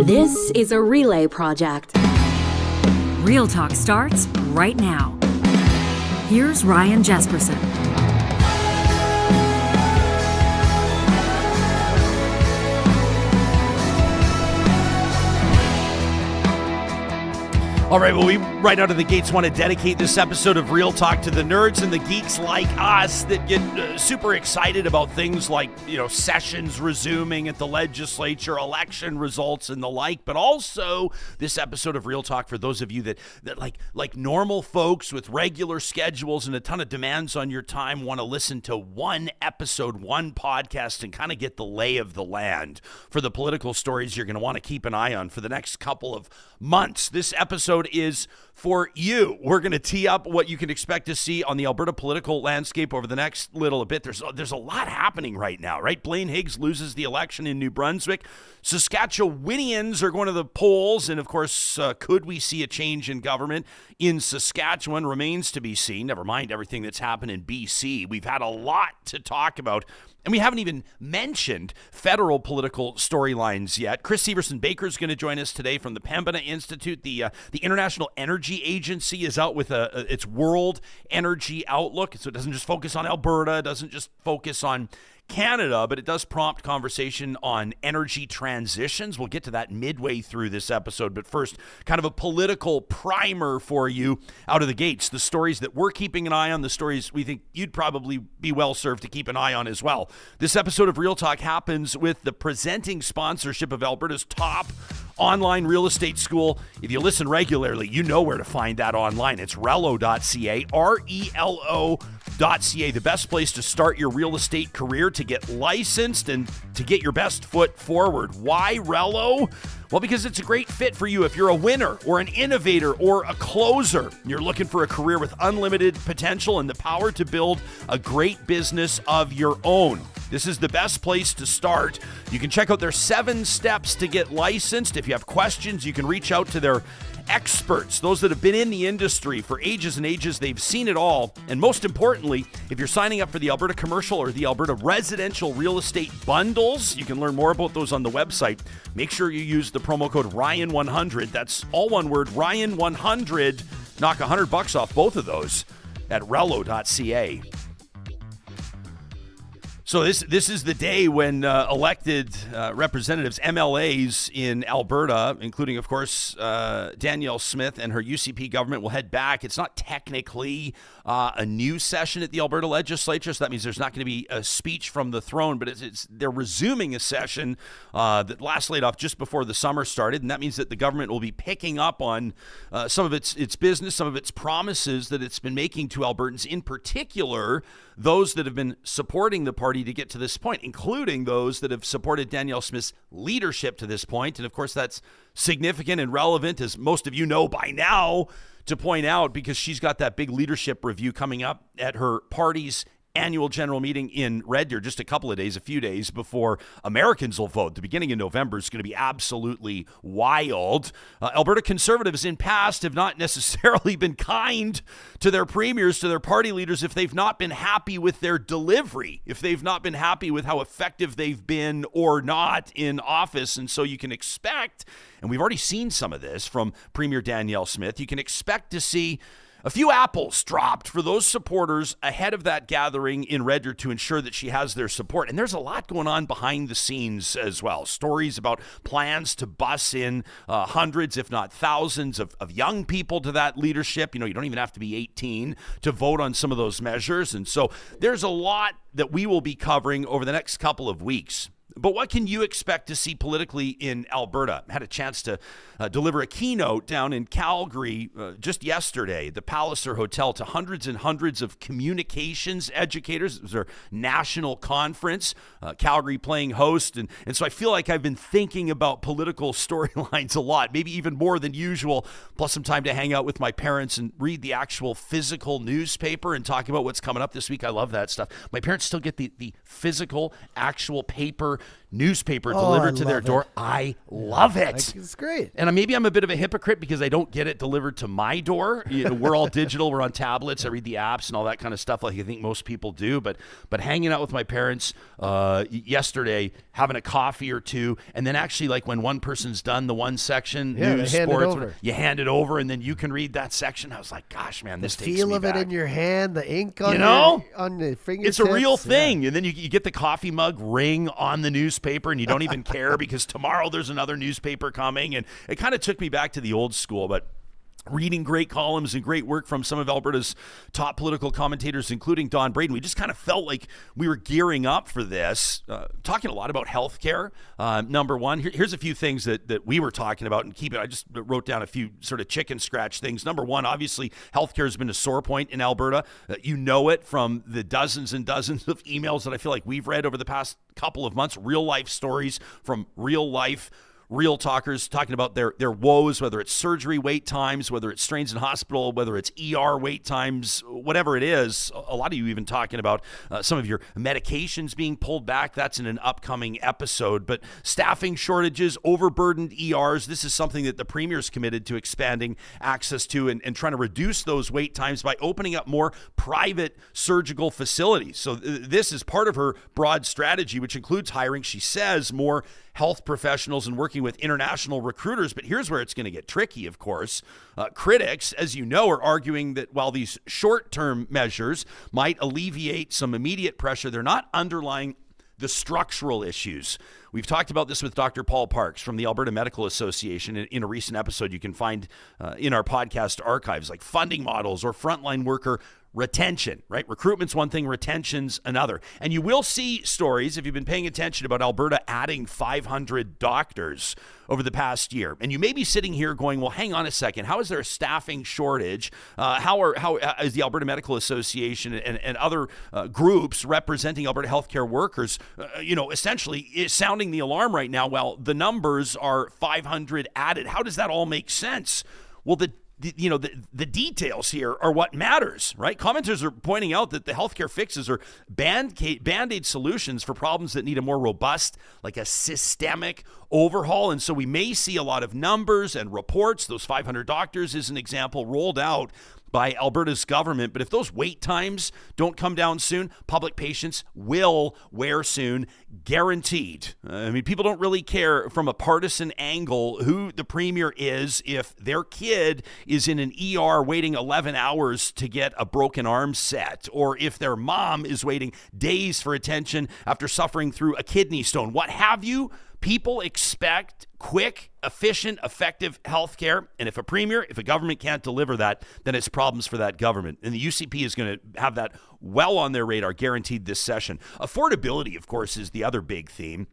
This is a relay project. Real Talk starts right now. Here's Ryan Jesperson. All right, well, we right out of the gates want to dedicate this episode of Real Talk to the nerds and the geeks like us that get super excited about things like, sessions resuming at the legislature, election results and the like, but also this episode of Real Talk for those of you that like normal folks with regular schedules and a ton of demands on your time want to listen to one episode, one podcast, and kind of get the lay of the land for the political stories you're going to want to keep an eye on for the next couple of months. This episode is for you. We're going to tee up what you can expect to see on the Alberta political landscape over the next little bit. There's a lot happening right now, right? Blaine Higgs loses the election in New Brunswick. Saskatchewanians are going to the polls. And of course, could we see a change in government in Saskatchewan remains to be seen. Never mind everything that's happened in BC. We've had a lot to talk about. And we haven't even mentioned federal political storylines yet. Chris Severson-Baker is going to join us today from the Pembina Institute. The International Energy Agency is out with its World Energy Outlook. So it doesn't just focus on Alberta, it doesn't just focus on Canada, but it does prompt conversation on energy transitions. We'll get to that midway through this episode. But first, kind of a political primer for you out of the gates. The stories that we're keeping an eye on, the stories we think you'd probably be well served to keep an eye on as well. This episode of Real Talk happens with the presenting sponsorship of Alberta's top online real estate school. If you listen regularly, you know where to find that online. It's relo.ca, RELO.ca, the best place to start your real estate career, to get licensed and to get your best foot forward. Why Relo? Well, because it's a great fit for you if you're a winner or an innovator or a closer. You're looking for a career with unlimited potential and the power to build a great business of your own. This is the best place to start. You can check out their 7 steps to get licensed. If you have questions, you can reach out to their experts, those that have been in the industry for ages and ages. They've seen it all. And most importantly, if you're signing up for the Alberta Commercial or the Alberta Residential Real Estate Bundles, you can learn more about those on the website. Make sure you use the promo code Ryan100. That's all one word, Ryan100. Knock $100 off both of those at relo.ca. So this is the day when elected representatives, MLAs in Alberta, including, of course, Danielle Smith and her UCP government, will head back. It's not technically a new session at the Alberta Legislature, so that means there's not going to be a speech from the throne, but they're resuming a session that last laid off just before the summer started, and that means that the government will be picking up on some of its business, some of its promises that it's been making to Albertans, in particular those that have been supporting the party to get to this point, including those that have supported Danielle Smith's leadership to this point. And of course, that's significant and relevant, as most of you know by now, to point out, because she's got that big leadership review coming up at her party's annual general meeting in Red Deer, just a few days before Americans will vote. The beginning of November is going to be absolutely wild. Alberta Conservatives in past have not necessarily been kind to their premiers, to their party leaders, if they've not been happy with their delivery, if they've not been happy with how effective they've been or not in office. And so you can expect, and we've already seen some of this from Premier Danielle Smith, you can expect to see a few apples dropped for those supporters ahead of that gathering in Red Deer to ensure that she has their support. And there's a lot going on behind the scenes as well. Stories about plans to bus in hundreds, if not thousands of young people to that leadership. You don't even have to be 18 to vote on some of those measures. And so there's a lot that we will be covering over the next couple of weeks. But what can you expect to see politically in Alberta? I had a chance to deliver a keynote down in Calgary just yesterday, the Palliser Hotel, to hundreds and hundreds of communications educators. It was their national conference, Calgary playing host. And so I feel like I've been thinking about political storylines a lot, maybe even more than usual, plus some time to hang out with my parents and read the actual physical newspaper and talk about what's coming up this week. I love that stuff. My parents still get the physical, actual paper newspaper delivered to their door. I love it. It's great. And maybe I'm a bit of a hypocrite because I don't get it delivered to my door. We're all digital. We're on tablets. I read the apps and all that kind of stuff like I think most people do. But hanging out with my parents yesterday, having a coffee or two, and then actually like when one person's done the one section, news, sports, you hand it over and then you can read that section. I was like, gosh, man, this takes me back. The feel of it in your hand, the ink on, on the fingertips. It's a real thing. And then you get the coffee mug ring on the newspaper and you don't even care because tomorrow there's another newspaper coming. And it kind of took me back to the old school, but reading great columns and great work from some of Alberta's top political commentators, including Don Braden. We just kind of felt like we were gearing up for this, talking a lot about healthcare. Number one, here's a few things that we were talking about, and keep it. I just wrote down a few sort of chicken scratch things. Number one, obviously, healthcare has been a sore point in Alberta. You know it from the dozens and dozens of emails that I feel like we've read over the past couple of months, real life stories from real life real talkers talking about their woes, whether it's surgery wait times, whether it's strains in hospital, whether it's ER wait times, whatever it is. A lot of you even talking about some of your medications being pulled back. That's in an upcoming episode. But staffing shortages, overburdened ERs, this is something that the Premier's committed to expanding access to and trying to reduce those wait times by opening up more private surgical facilities. So this is part of her broad strategy, which includes hiring, she says, more health professionals and working with international recruiters. But here's where it's going to get tricky, of course. Critics, as you know, are arguing that while these short-term measures might alleviate some immediate pressure, they're not underlying the structural issues. We've talked about this with Dr. Paul Parks from the Alberta Medical Association in a recent episode you can find in our podcast archives, like funding models or frontline worker retention, right? Recruitment's one thing, retention's another. And you will see stories, if you've been paying attention, about Alberta adding 500 doctors over the past year. And you may be sitting here going, well, hang on a second. How is there a staffing shortage? How is the Alberta Medical Association and other groups representing Alberta healthcare workers, essentially is sounding the alarm right now? Well, the numbers are 500 added. How does that all make sense? Well, the details here are what matters, right? Commenters are pointing out that the healthcare fixes are band-aid solutions for problems that need a more robust, like a systemic overhaul. And so we may see a lot of numbers and reports. Those 500 doctors is an example rolled out by Alberta's government. But if those wait times don't come down soon, public patients will wear soon, guaranteed. People don't really care from a partisan angle who the Premier is if their kid is in an ER waiting 11 hours to get a broken arm set, or if their mom is waiting days for attention after suffering through a kidney stone, what have you. People expect quick, efficient, effective health care. And if a government can't deliver that, then it's problems for that government. And the UCP is going to have that well on their radar, guaranteed this session. Affordability, of course, is the other big theme.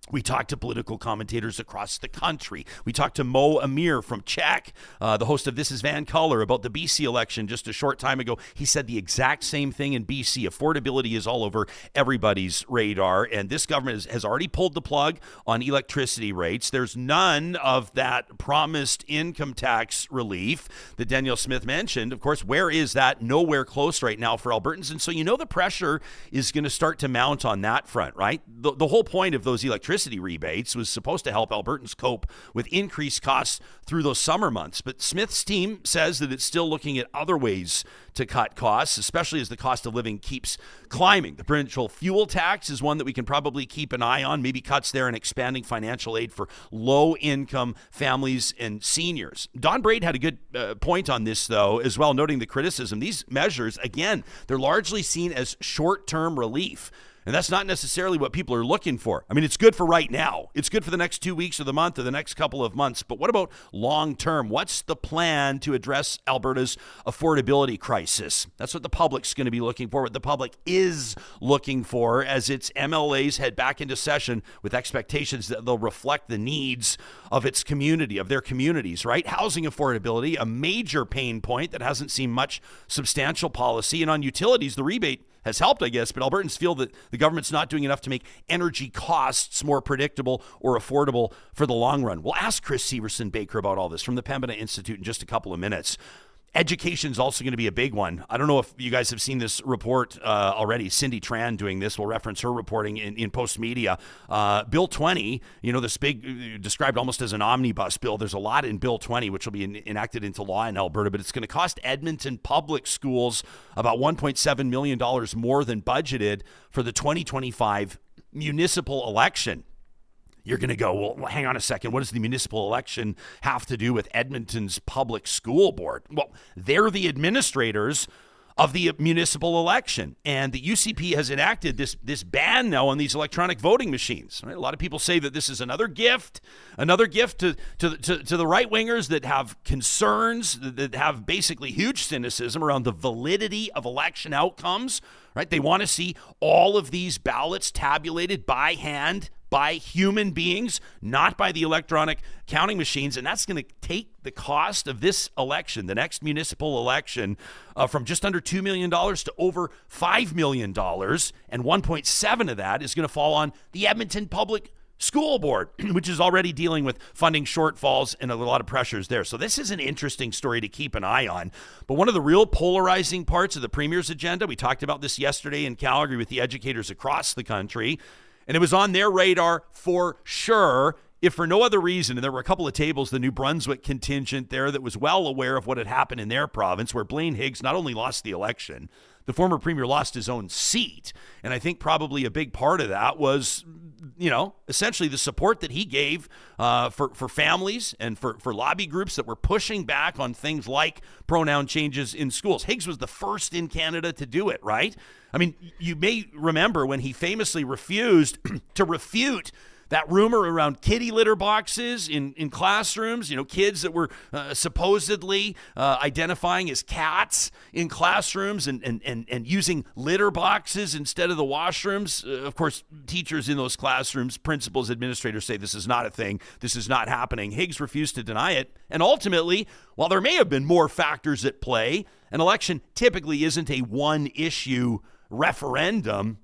We talked to political commentators across the country. We talked to Mo Amir from Czech, the host of This is Van Color, about the BC election just a short time ago. He said the exact same thing in BC. Affordability is all over everybody's radar, and this government has already pulled the plug on electricity rates. There's none of that promised income tax relief that Danielle Smith mentioned. Of course, where is that? Nowhere close right now for Albertans. And so the pressure is going to start to mount on that front, right? The whole point of those electricity rebates was supposed to help Albertans cope with increased costs through those summer months. But Smith's team says that it's still looking at other ways to cut costs, especially as the cost of living keeps climbing. The provincial fuel tax is one that we can probably keep an eye on, maybe cuts there and expanding financial aid for low-income families and seniors. Don Braid had a good point on this, though, as well, noting the criticism. These measures, again, they're largely seen as short-term relief. And that's not necessarily what people are looking for. It's good for right now. It's good for the next 2 weeks of the month or the next couple of months. But what about long term? What's the plan to address Alberta's affordability crisis? That's what the public's going to be looking for, what the public is looking for as its MLAs head back into session with expectations that they'll reflect the needs of its community, of their communities, right? Housing affordability, a major pain point that hasn't seen much substantial policy. And on utilities, the rebate has helped, I guess, but Albertans feel that the government's not doing enough to make energy costs more predictable or affordable for the long run. We'll ask Chris Severson-Baker about all this from the Pembina Institute in just a couple of minutes. Education is also going to be a big one. I don't know if you guys have seen this report already. Cindy Tran doing this. We'll reference her reporting in Post Media. Bill 20, this big, described almost as an omnibus bill. There's a lot in Bill 20, which will be enacted into law in Alberta, but it's going to cost Edmonton public schools about $1.7 million more than budgeted for the 2025 municipal election. You're going to go, well, hang on a second. What does the municipal election have to do with Edmonton's public school board? Well, they're the administrators of the municipal election. And the UCP has enacted this ban now on these electronic voting machines. Right? A lot of people say that this is another gift to the right-wingers that have concerns, that have basically huge cynicism around the validity of election outcomes. Right? They want to see all of these ballots tabulated by hand, by human beings, not by the electronic counting machines. And that's going to take the cost of this election, the next municipal election, from just under $2 million to over $5 million. And 1.7 of that is going to fall on the Edmonton Public School Board, which is already dealing with funding shortfalls and a lot of pressures there. So this is an interesting story to keep an eye on. But one of the real polarizing parts of the Premier's agenda, we talked about this yesterday in Calgary with the educators across the country, and it was on their radar for sure, if for no other reason. And there were a couple of tables, the New Brunswick contingent there that was well aware of what had happened in their province, where Blaine Higgs not only lost the election, the former premier lost his own seat. And I think probably a big part of that was, essentially the support that he gave for families and for lobby groups that were pushing back on things like pronoun changes in schools. Higgs was the first in Canada to do it, right? I mean, you may remember when he famously refused to refute that rumor around kitty litter boxes in classrooms, kids that were supposedly identifying as cats in classrooms and using litter boxes instead of the washrooms. Of course, teachers in those classrooms, principals, administrators say this is not a thing. This is not happening. Higgs refused to deny it. And ultimately, while there may have been more factors at play, an election typically isn't a one-issue referendum.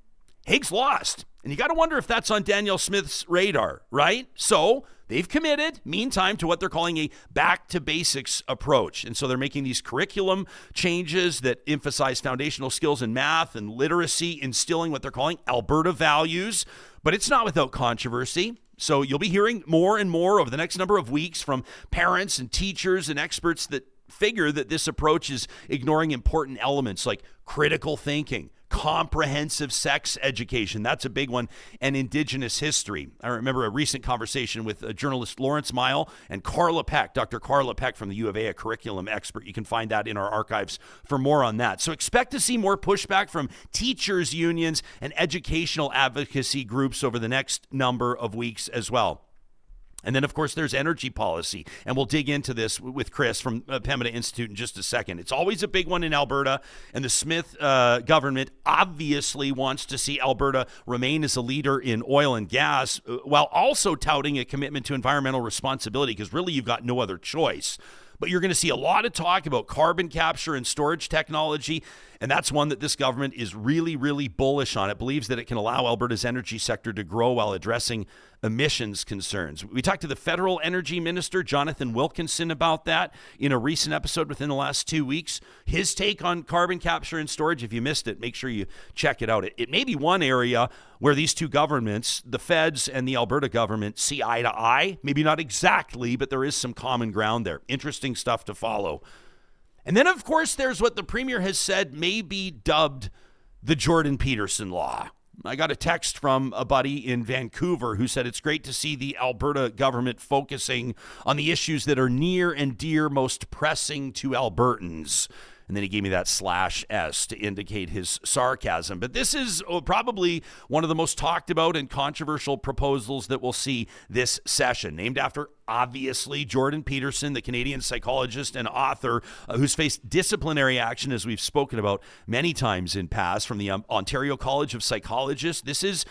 Higgs lost. And you got to wonder if that's on Danielle Smith's radar, right? So they've committed, meantime, to what they're calling a back-to-basics approach. And so they're making these curriculum changes that emphasize foundational skills in math and literacy, instilling what they're calling Alberta values. But it's not without controversy. So you'll be hearing more and more over the next number of weeks from parents and teachers and experts that figure that this approach is ignoring important elements like critical thinking, comprehensive sex education, that's a big one, and Indigenous history. I remember a recent conversation with journalist Lawrence Mile and Carla Peck, Dr. Carla Peck from the U of A, a curriculum expert. You can find that in our archives for more on that. So expect to see more pushback from teachers' unions and educational advocacy groups over the next number of weeks as well. And then, of course, there's energy policy, and we'll dig into this with Chris from Pembina Institute in just a second. It's always a big one in Alberta, and the Smith government obviously wants to see Alberta remain as a leader in oil and gas, while also touting a commitment to environmental responsibility, because really you've got no other choice. But you're going to see a lot of talk about carbon capture and storage technology, and that's one that this government is really, really bullish on. It believes that it can allow Alberta's energy sector to grow while addressing emissions concerns. We talked to the federal energy minister, Jonathan Wilkinson, about that in a recent episode within the last 2 weeks. His take on carbon capture and storage, if you missed it, make sure you check it out. It may be one area where these two governments, the feds and the Alberta government, see eye to eye. Maybe not exactly, but there is some common ground there. Interesting stuff to follow. And then, of course, there's what the Premier has said may be dubbed the Jordan Peterson Law. I got a text from a buddy in Vancouver who said it's great to see the Alberta government focusing on the issues that are near and dear, most pressing to Albertans. And then he gave me that /S to indicate his sarcasm. But this is probably one of the most talked about and controversial proposals that we'll see this session, named after, obviously, Jordan Peterson, the Canadian psychologist and author who's faced disciplinary action, as we've spoken about many times in past, from the Ontario College of Psychologists. This is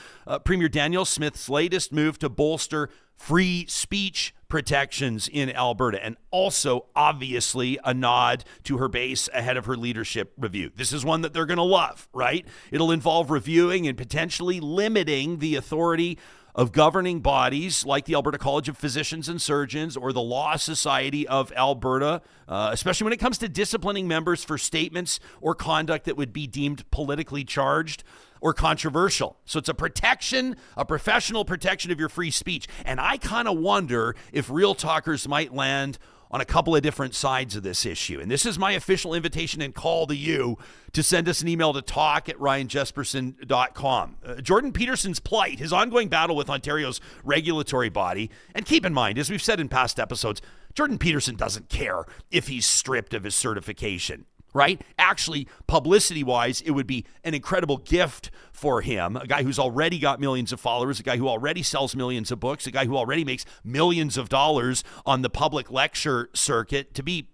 Premier Danielle Smith's latest move to bolster free speech protections in Alberta, and also obviously a nod to her base ahead of her leadership review. This is one that they're going to love, right? It'll involve reviewing and potentially limiting the authority of governing bodies like the Alberta College of Physicians and Surgeons or the Law Society of Alberta, especially when it comes to disciplining members for statements or conduct that would be deemed politically charged or controversial. So it's a protection, a professional protection of your free speech. And I kind of wonder if Real Talkers might land on a couple of different sides of this issue. And this is my official invitation and call to you to send us an email to talk@ryanjesperson.com. Jordan Peterson's plight, his ongoing battle with Ontario's regulatory body, and keep in mind, as we've said in past episodes, Jordan Peterson doesn't care if he's stripped of his certification, right? Actually, publicity-wise, it would be an incredible gift for him, a guy who's already got millions of followers, a guy who already sells millions of books, a guy who already makes millions of dollars on the public lecture circuit, to be,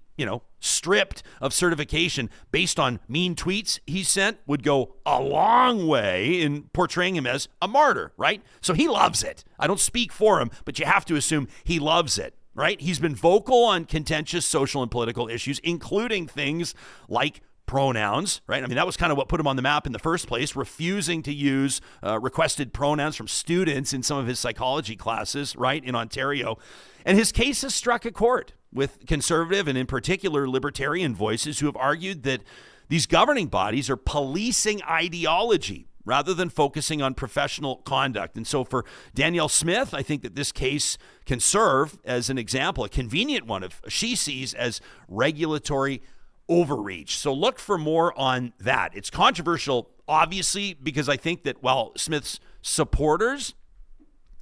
stripped of certification based on mean tweets he sent would go a long way in portraying him as a martyr, right? So he loves it. I don't speak for him, but you have to assume he loves it. Right? He's been vocal on contentious social and political issues, including things like pronouns, right? I mean, that was kind of what put him on the map in the first place, refusing to use requested pronouns from students in some of his psychology classes, right, in Ontario. And his case has struck a chord with conservative and in particular libertarian voices who have argued that these governing bodies are policing ideology rather than focusing on professional conduct. And so for Danielle Smith, I think that this case can serve as an example, a convenient one of she sees as regulatory overreach. So look for more on that. It's controversial, obviously, because I think that while Smith's supporters,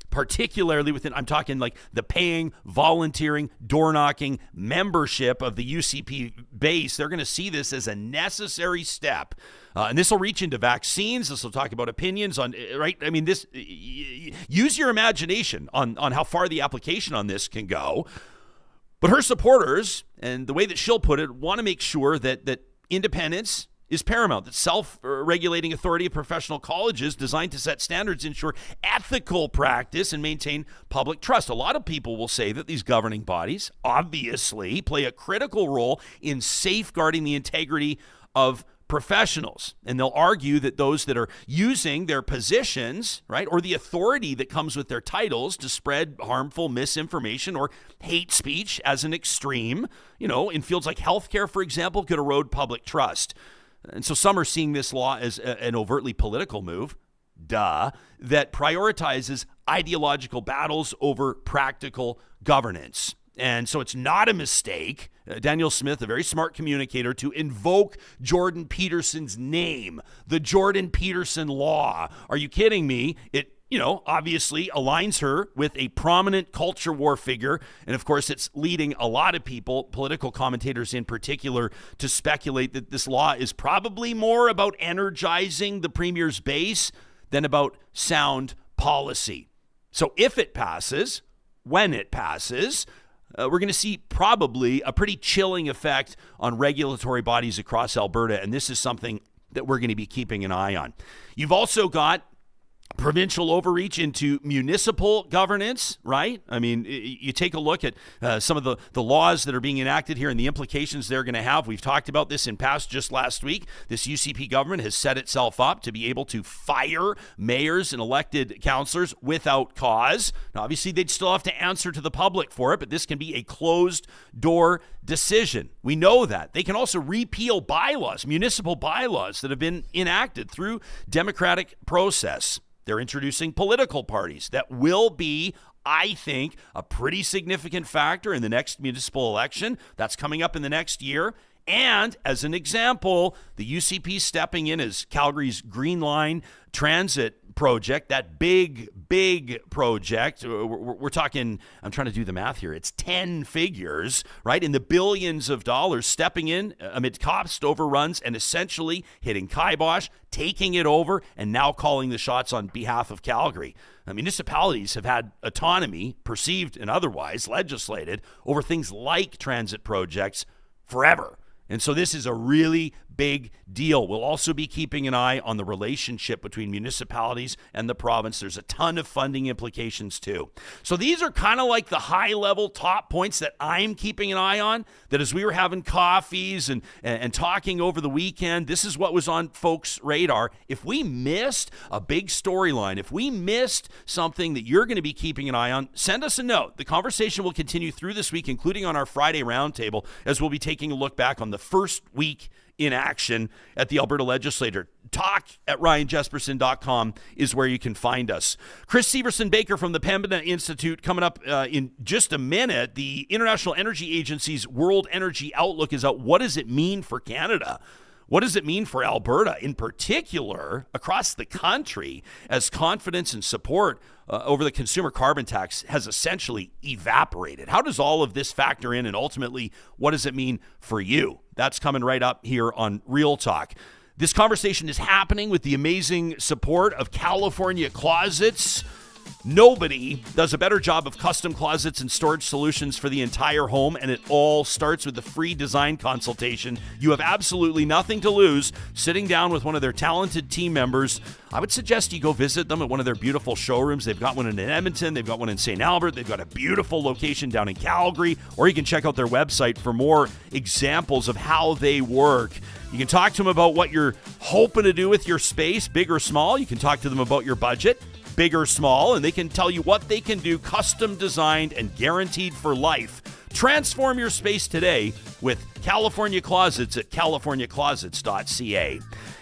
particularly within, I'm talking like the paying, volunteering, door knocking membership of the UCP base, they're going to see this as a necessary step. And this will reach into vaccines. This will talk about opinions on, right? I mean, this, use your imagination on how far the application on this can go. But her supporters, and the way that she'll put it, want to make sure that independence is paramount, that self-regulating authority of professional colleges designed to set standards ensure ethical practice and maintain public trust. A lot of people will say that these governing bodies obviously play a critical role in safeguarding the integrity of professionals. And they'll argue that those that are using their positions, right, or the authority that comes with their titles to spread harmful misinformation or hate speech as an extreme, in fields like healthcare, for example, could erode public trust. And so some are seeing this law as an overtly political move, that prioritizes ideological battles over practical governance. And so it's not a mistake, Danielle Smith, a very smart communicator, to invoke Jordan Peterson's name, the Jordan Peterson Law. Are you kidding me? It obviously aligns her with a prominent culture war figure. And of course, it's leading a lot of people, political commentators in particular, to speculate that this law is probably more about energizing the Premier's base than about sound policy. So if it passes, when it passes, we're going to see probably a pretty chilling effect on regulatory bodies across Alberta. And this is something that we're going to be keeping an eye on. You've also got provincial overreach into municipal governance, right? I mean, you take a look at some of the laws that are being enacted here and the implications they're going to have. We've talked about this in past. Just last week, this UCP government has set itself up to be able to fire mayors and elected councillors without cause. Now, obviously, they'd still have to answer to the public for it, but this can be a closed-door decision. We know that. They can also repeal bylaws, municipal bylaws that have been enacted through democratic process. They're introducing political parties that will be, I think, a pretty significant factor in the next municipal election. That's coming up in the next year. And as an example, the UCP stepping in as Calgary's Green Line transit project, that big project. We're talking, I'm trying to do the math here. It's 10 figures, right? In the billions of dollars, stepping in amid cost overruns and essentially hitting kibosh, taking it over, and now calling the shots on behalf of Calgary. Municipalities have had autonomy, perceived and otherwise, legislated over things like transit projects forever. And so this is a really big deal. We'll also be keeping an eye on the relationship between municipalities and the province. There's a ton of funding implications too. So these are kind of like the high-level top points that I'm keeping an eye on, that as we were having coffees and talking over the weekend, this is what was on folks' radar. If we missed a big storyline, if we missed something that you're going to be keeping an eye on, send us a note. The conversation will continue through this week, including on our Friday roundtable, as we'll be taking a look back on the first week in action at the Alberta Legislature. Talk at ryanjesperson.com is where you can find us. Chris Severson-Baker from the Pembina Institute coming up in just a minute. The International Energy Agency's World Energy Outlook is out. What does it mean for Canada? What does it mean for Alberta, in particular, across the country, as confidence and support over the consumer carbon tax has essentially evaporated? How does all of this factor in, and ultimately, what does it mean for you? That's coming right up here on Real Talk. This conversation is happening with the amazing support of California Closets. Nobody does a better job of custom closets and storage solutions for the entire home, and it all starts with a free design consultation. You have absolutely nothing to lose sitting down with one of their talented team members. I would suggest you go visit them at one of their beautiful showrooms. They've got one in Edmonton, they've got one in St. Albert, they've got a beautiful location down in Calgary, or you can check out their website for more examples of how they work. You can talk to them about what you're hoping to do with your space, big or small. You can talk to them about your budget, big or small, and they can tell you what they can do, custom designed and guaranteed for life. Transform your space today with California Closets at californiaclosets.ca.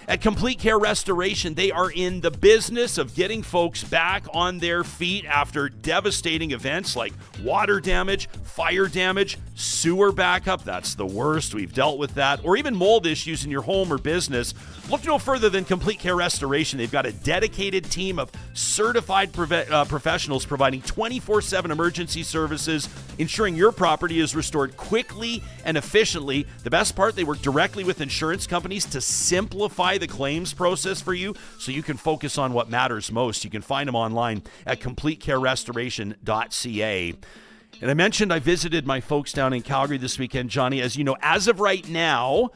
At Complete Care Restoration, they are in the business of getting folks back on their feet after devastating events like water damage, fire damage, sewer backup. That's the worst. We've dealt with that. Or even mold issues in your home or business. Look no further than Complete Care Restoration. They've got a dedicated team of certified professionals providing 24/7 emergency services, ensuring your property is restored quickly and efficiently. The best part, they work directly with insurance companies to simplify the claims process for you so you can focus on what matters most. You can find them online at completecarerestoration.ca. And I mentioned I visited my folks down in Calgary this weekend, Johnny. As you know, as of right now,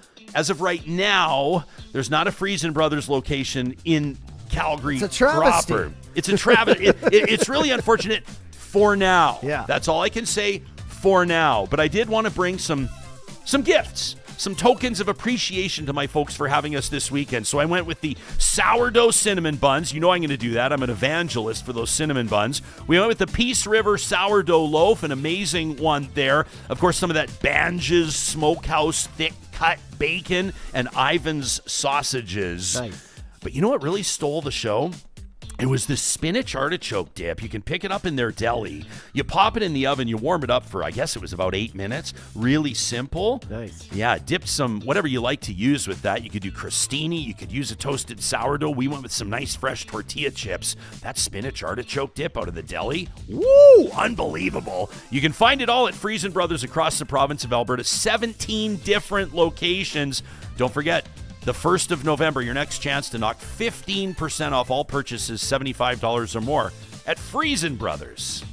there's not a Friesen Brothers location in Calgary It's a travesty. proper. It's a travesty. It's really unfortunate for now. Yeah. That's all I can say for now. But I did want to bring some gifts, some tokens of appreciation to my folks for having us this weekend. So I went with the sourdough cinnamon buns. You know I'm going to do that. I'm an evangelist for those cinnamon buns. We went with the Peace River sourdough loaf, an amazing one there. Of course, some of that Banges Smokehouse thick cut bacon and Ivan's sausages. Nice. But you know what really stole the show? It was this spinach artichoke dip. You can pick it up in their deli. You pop it in the oven. You warm it up for, I guess it was about 8 minutes. Really simple. Nice. Yeah, dip some, whatever you like to use with that. You could do crostini. You could use a toasted sourdough. We went with some nice fresh tortilla chips. That spinach artichoke dip out of the deli. Woo! Unbelievable. You can find it all at Friesen Brothers across the province of Alberta. 17 different locations. Don't forget, the 1st of November, your next chance to knock 15% off all purchases $75 or more at Friesen Brothers.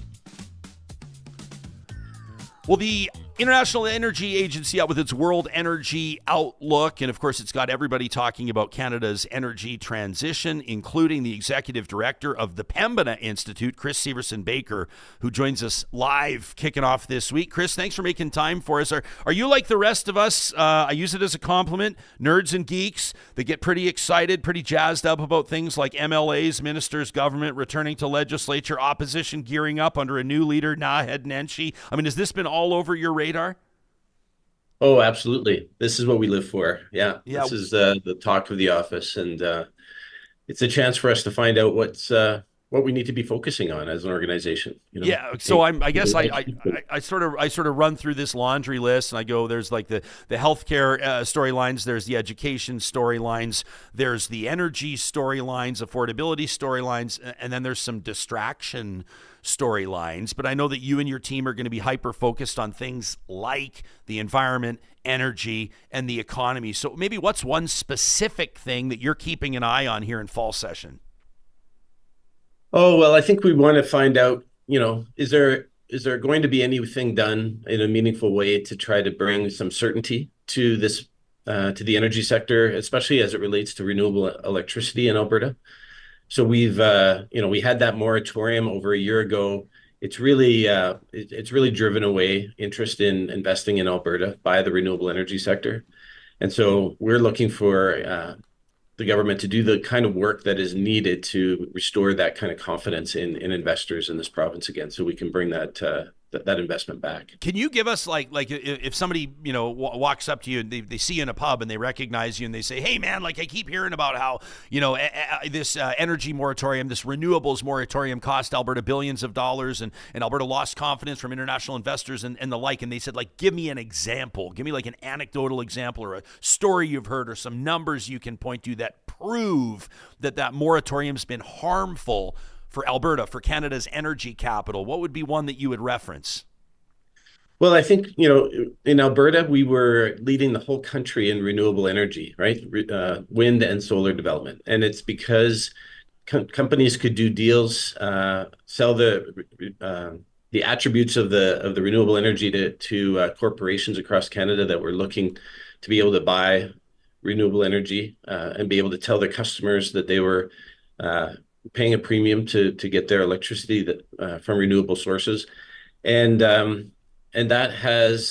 Well, the International Energy Agency out with its World Energy Outlook, and of course it's got everybody talking about Canada's energy transition, including the executive director of the Pembina Institute, Chris Severson-Baker, who joins us live kicking off this week. Chris, thanks for making time for us. Are you like the rest of us? I use it as a compliment, nerds and geeks that get pretty excited, pretty jazzed up about things like MLAs, ministers, government returning to legislature, opposition gearing up under a new leader, Naheed Nenshi. I mean, has this been all over your radar? Oh, absolutely. This is what we live for. Yeah. Yeah. This is the talk of the office, and it's a chance for us to find out what we need to be focusing on as an organization. You know? Yeah. So I guess I sort of run through this laundry list, and I go, there's like the healthcare storylines, there's the education storylines, there's the energy storylines, affordability storylines, and then there's some distraction storylines. But I know that you and your team are going to be hyper focused on things like the environment, energy, and the economy. So maybe what's one specific thing that you're keeping an eye on here in fall session? Oh, well, I think we want to find out, is there going to be anything done in a meaningful way to try to bring some certainty to this to the energy sector, especially as it relates to renewable electricity in Alberta. So we had that moratorium over a year ago. It's really driven away interest in investing in Alberta by the renewable energy sector. And so we're looking for the government to do the kind of work that is needed to restore that kind of confidence in investors in this province again, so we can bring that investment back. Can you give us like if somebody walks up to you and they see you in a pub and they recognize you and they say, hey man, like I keep hearing about how this energy moratorium, this renewables moratorium cost Alberta billions of dollars, and Alberta lost confidence from international investors and the like, and they said, like, give me an example, give me like an anecdotal example or a story you've heard or some numbers you can point to that prove that moratorium's been harmful for Alberta, for Canada's energy capital. What would be one that you would reference? Well, I think, in Alberta, we were leading the whole country in renewable energy, right? Wind and solar development. And it's because companies could do deals, sell the attributes of the renewable energy to corporations across Canada that were looking to be able to buy renewable energy and be able to tell their customers that they were paying a premium to get their electricity from renewable sources, and that has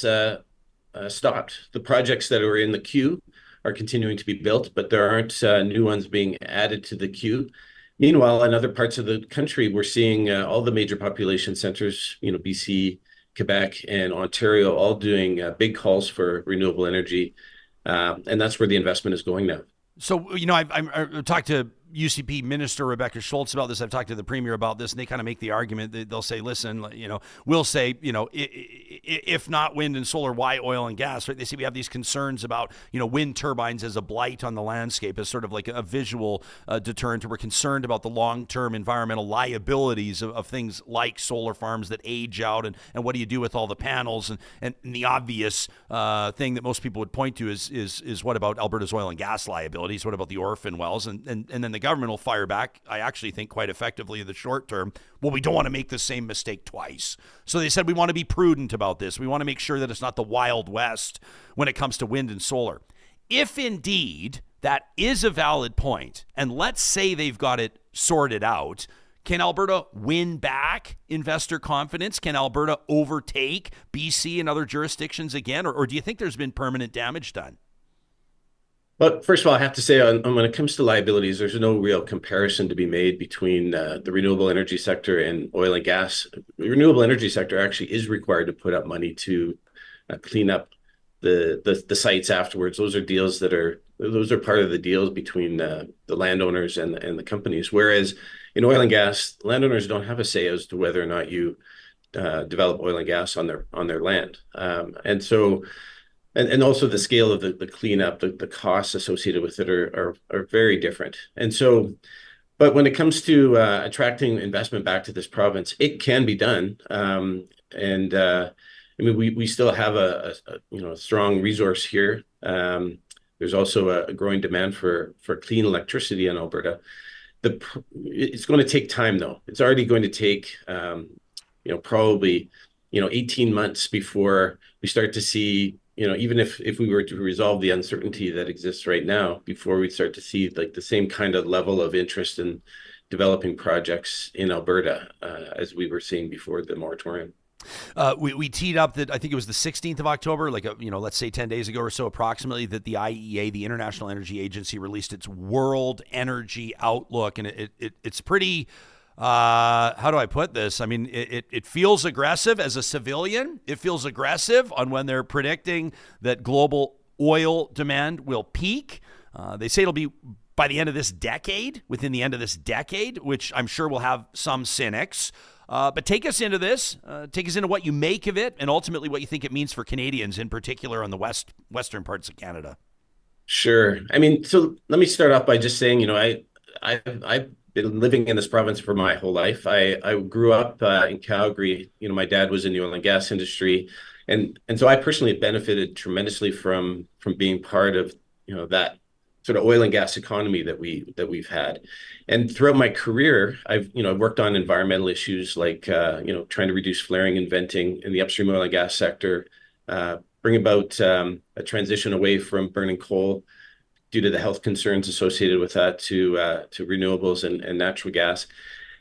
stopped. The projects that are in the queue are continuing to be built, but there aren't new ones being added to the queue. Meanwhile, in other parts of the country, we're seeing all the major population centers, BC, Quebec, and Ontario, all doing big calls for renewable energy. And that's where the investment is going now. So, I've talked to UCP Minister Rebecca Schultz about this. I've talked to the Premier about this, and they kind of make the argument that they'll say, listen, we'll say, if not wind and solar, why oil and gas, right? They say we have these concerns about, wind turbines as a blight on the landscape, as sort of like a visual deterrent. We're concerned about the long-term environmental liabilities of things like solar farms that age out, and what do you do with all the panels? And the obvious thing that most people would point to is what about Alberta's oil and gas liabilities? What about the orphan wells? And then the government will fire back, I actually think quite effectively in the short term, well, we don't want to make the same mistake twice. So they said we want to be prudent about this. We want to make sure that it's not the Wild West when it comes to wind and solar. If indeed that is a valid point, and let's say they've got it sorted out, can Alberta win back investor confidence? Can Alberta overtake BC and other jurisdictions again? Or do you think there's been permanent damage done? Well, first of all, I have to say, when it comes to liabilities, there's no real comparison to be made between the renewable energy sector and oil and gas. The renewable energy sector actually is required to put up money to clean up the sites afterwards. Those are part of the deals between the landowners and the companies. Whereas in oil and gas, landowners don't have a say as to whether or not you develop oil and gas on their land, And also the scale of the cleanup, the costs associated with it are very different. And so, but when it comes to attracting investment back to this province, it can be done. We still have a strong resource here. There's also a growing demand for clean electricity in Alberta. It's going to take time, though. It's already going to take probably 18 months before we start to see, even if we were to resolve the uncertainty that exists right now, before we start to see like the same kind of level of interest in developing projects in Alberta as we were seeing before the moratorium. We teed up that I think it was the 16th of October, let's say 10 days ago or so approximately, that the IEA, the International Energy Agency, released its World Energy Outlook. And it's pretty... how do I put this? I mean, it feels aggressive as a civilian. It feels aggressive on when they're predicting that global oil demand will peak. They say it'll be by the end of this decade, within the end of this decade, which I'm sure will have some cynics. But take us into this. Take us into what you make of it, and ultimately what you think it means for Canadians, in particular on the western parts of Canada. Sure. I mean, so let me start off by just saying, I've been living in this province for my whole life. I grew up in Calgary. My dad was in the oil and gas industry, and so I personally benefited tremendously from being part of that sort of oil and gas economy that we've had. And throughout my career, I've worked on environmental issues like trying to reduce flaring and venting in the upstream oil and gas sector, bring about a transition away from burning coal due to the health concerns associated with that to renewables and natural gas.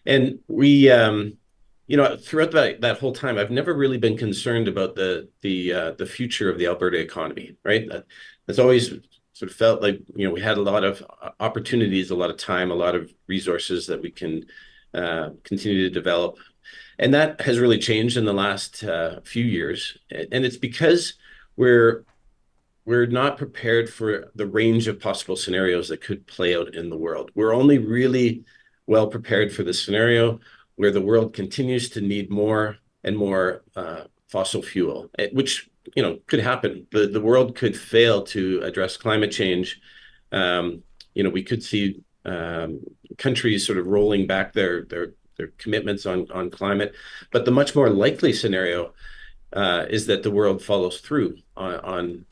And we, throughout that whole time, I've never really been concerned about the future of the Alberta economy, right? That's always sort of felt like, we had a lot of opportunities, a lot of time, a lot of resources that we can continue to develop. And that has really changed in the last few years. And it's because we're not prepared for the range of possible scenarios that could play out in the world. We're only really well prepared for the scenario where the world continues to need more and more fossil fuel, which could happen. The world could fail to address climate change. We could see countries sort of rolling back their commitments on climate, but the much more likely scenario is that the world follows through on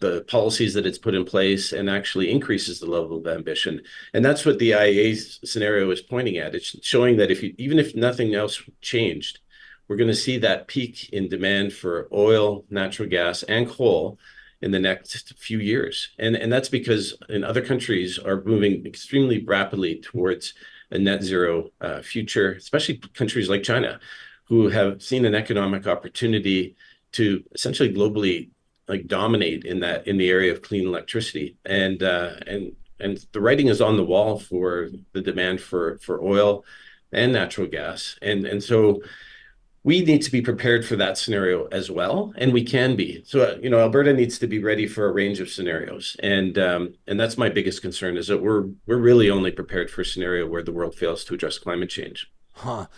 the policies that it's put in place and actually increases the level of ambition. And that's what the IEA scenario is pointing at. It's showing that even if nothing else changed, we're going to see that peak in demand for oil, natural gas, and coal in the next few years. And that's because in other countries are moving extremely rapidly towards a net zero future, especially countries like China, who have seen an economic opportunity to essentially globally dominate in the area of clean electricity. And the writing is on the wall for the demand for oil and natural gas. And so we need to be prepared for that scenario as well, and we can be. So, Alberta needs to be ready for a range of scenarios, and that's my biggest concern, is that we're really only prepared for a scenario where the world fails to address climate change. I'm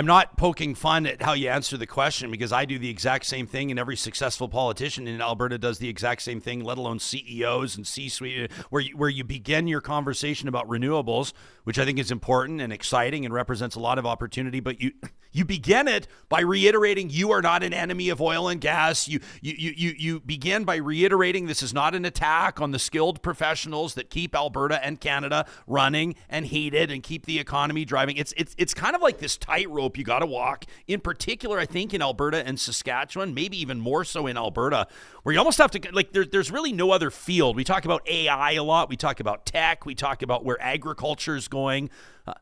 not poking fun at how you answer the question, because I do the exact same thing, and every successful politician in Alberta does the exact same thing, let alone CEOs and C-suite, where you begin your conversation about renewables, which I think is important and exciting and represents a lot of opportunity, but you begin it by reiterating you are not an enemy of oil and gas. You begin by reiterating this is not an attack on the skilled professionals that keep Alberta and Canada running and heated and keep the economy driving. It's kind of like this tightrope you got to walk, in particular, I think, in Alberta and Saskatchewan, maybe even more so in Alberta, where you almost have to, there's really no other field. We talk about AI a lot. We talk about tech. We talk about where agriculture is going.